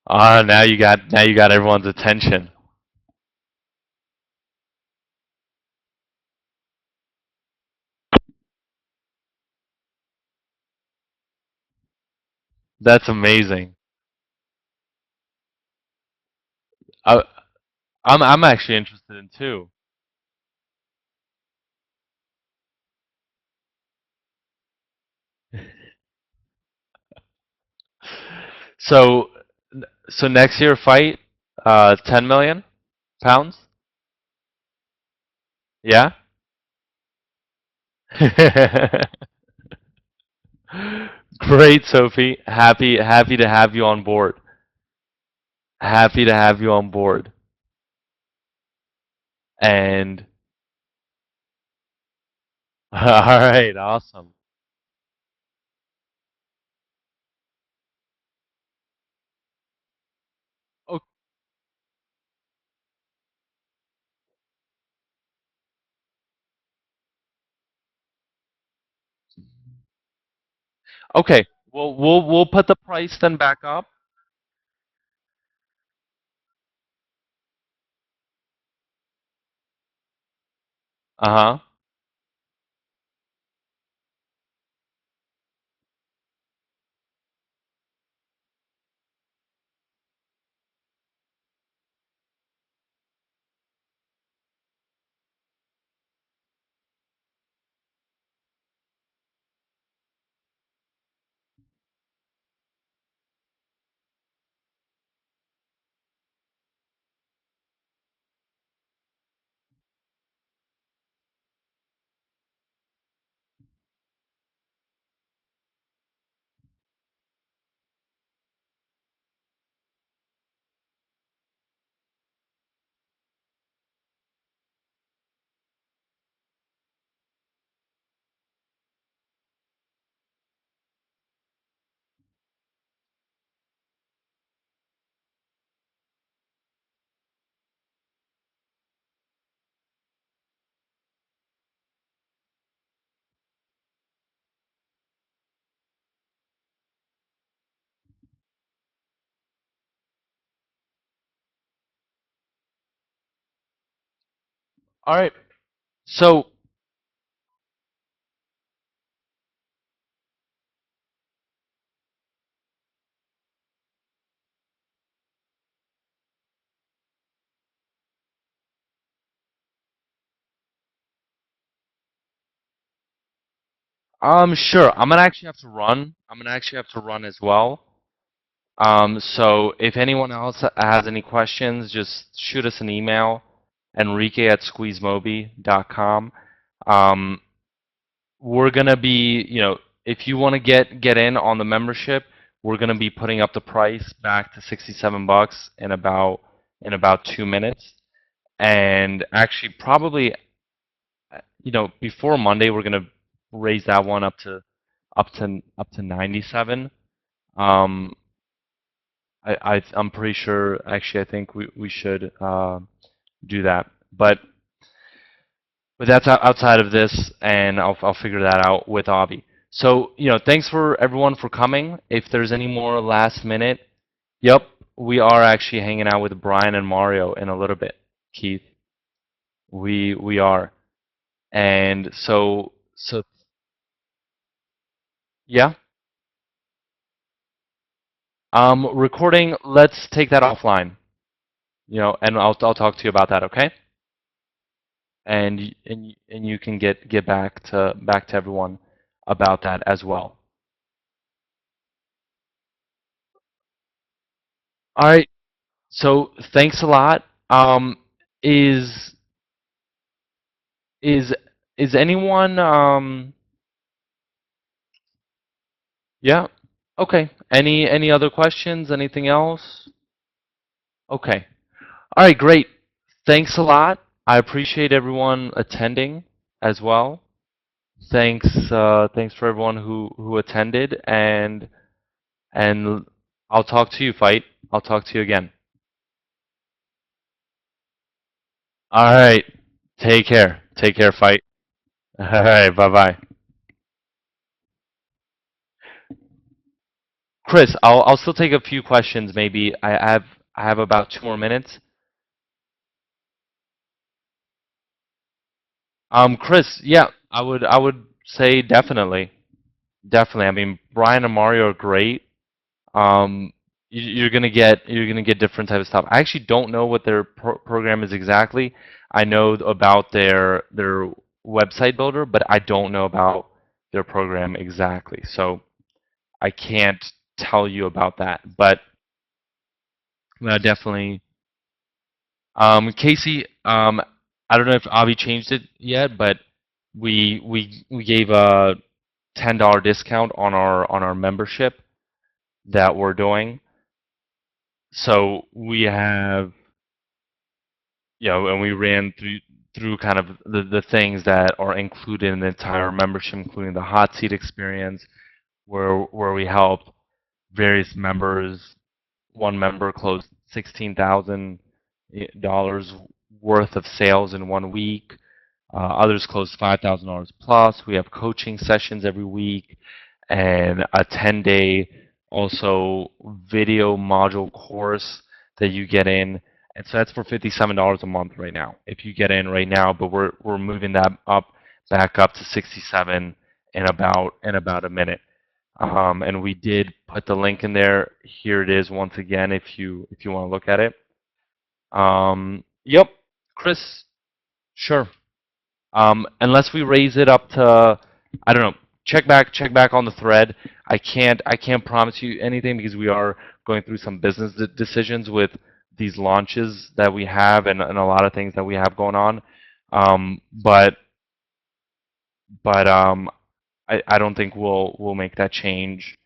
Ah, now you got everyone's attention. That's amazing. I, I'm actually interested in too. So so next year fight, 10 million pounds. Yeah. Great, Sophie. Happy to have you on board. Happy to have you on board. And all right, awesome. O- Okay, we'll put the price then back up. Uh-huh. All right. So, sure. I'm gonna actually have to run. I'm gonna actually have to run as well. So if anyone else has any questions, just shoot us an email. Enrique@squeezemoby.com. Um, we're gonna be, if you want to get in on the membership, we're gonna be putting up the price back to $67 in about 2 minutes. And actually, probably, before Monday, we're gonna raise that one up to 97. Um, I'm pretty sure. Actually, I think we should do that. But that's outside of this, and I'll figure that out with Avi. So, thanks for everyone for coming. If there's any more last minute, yep, we are actually hanging out with Brian and Mario in a little bit, Keith. We are. And so yeah. Recording, let's take that offline. And I'll talk to you about that, okay? And you can get back to everyone about that as well. All right. So thanks a lot. Is is is anyone yeah. Okay. Any other questions? Anything else? Okay. All right, great. Thanks a lot. I appreciate everyone attending as well. Thanks for everyone who attended, and I'll talk to you, Fight. I'll talk to you again. All right. Take care. Take care, Fight. All right. Bye-bye. Chris, I'll still take a few questions maybe. I have about 2 more minutes. Chris, yeah, I would say definitely. Definitely. I mean, Brian and Mario are great. Um, you're gonna get different type of stuff. I actually don't know what their program is exactly. I know about their website builder, but I don't know about their program exactly. So I can't tell you about that. But definitely, Casey. I don't know if Avi changed it yet, but we gave a $10 discount on our membership that we're doing. So we have, and we ran through kind of the things that are included in the entire membership, including the hot seat experience, where we helped various members. One member closed $16,000 worth of sales in 1 week. Others close $5,000 plus. We have coaching sessions every week and a 10-day also video module course that you get in. And so that's for $57 a month right now if you get in right now, but we're moving that back up to 67 in about a minute. And we did put the link in there. Here it is once again if you want to look at it. Yep, Chris, sure. Unless we raise it up to, I don't know. Check back on the thread. I can't promise you anything because we are going through some business decisions with these launches that we have and a lot of things that we have going on. But I don't think we'll make that change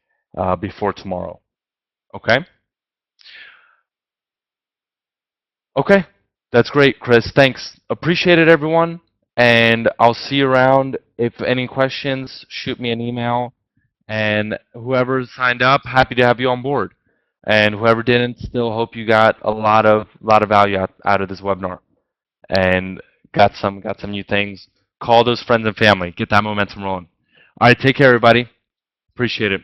before tomorrow. Okay. Okay, that's great, Chris. Thanks. Appreciate it, everyone. And I'll see you around. If any questions, shoot me an email. And whoever signed up, happy to have you on board. And whoever didn't, still hope you got a lot of value out of this webinar and got some new things. Call those friends and family. Get that momentum rolling. All right, take care, everybody. Appreciate it.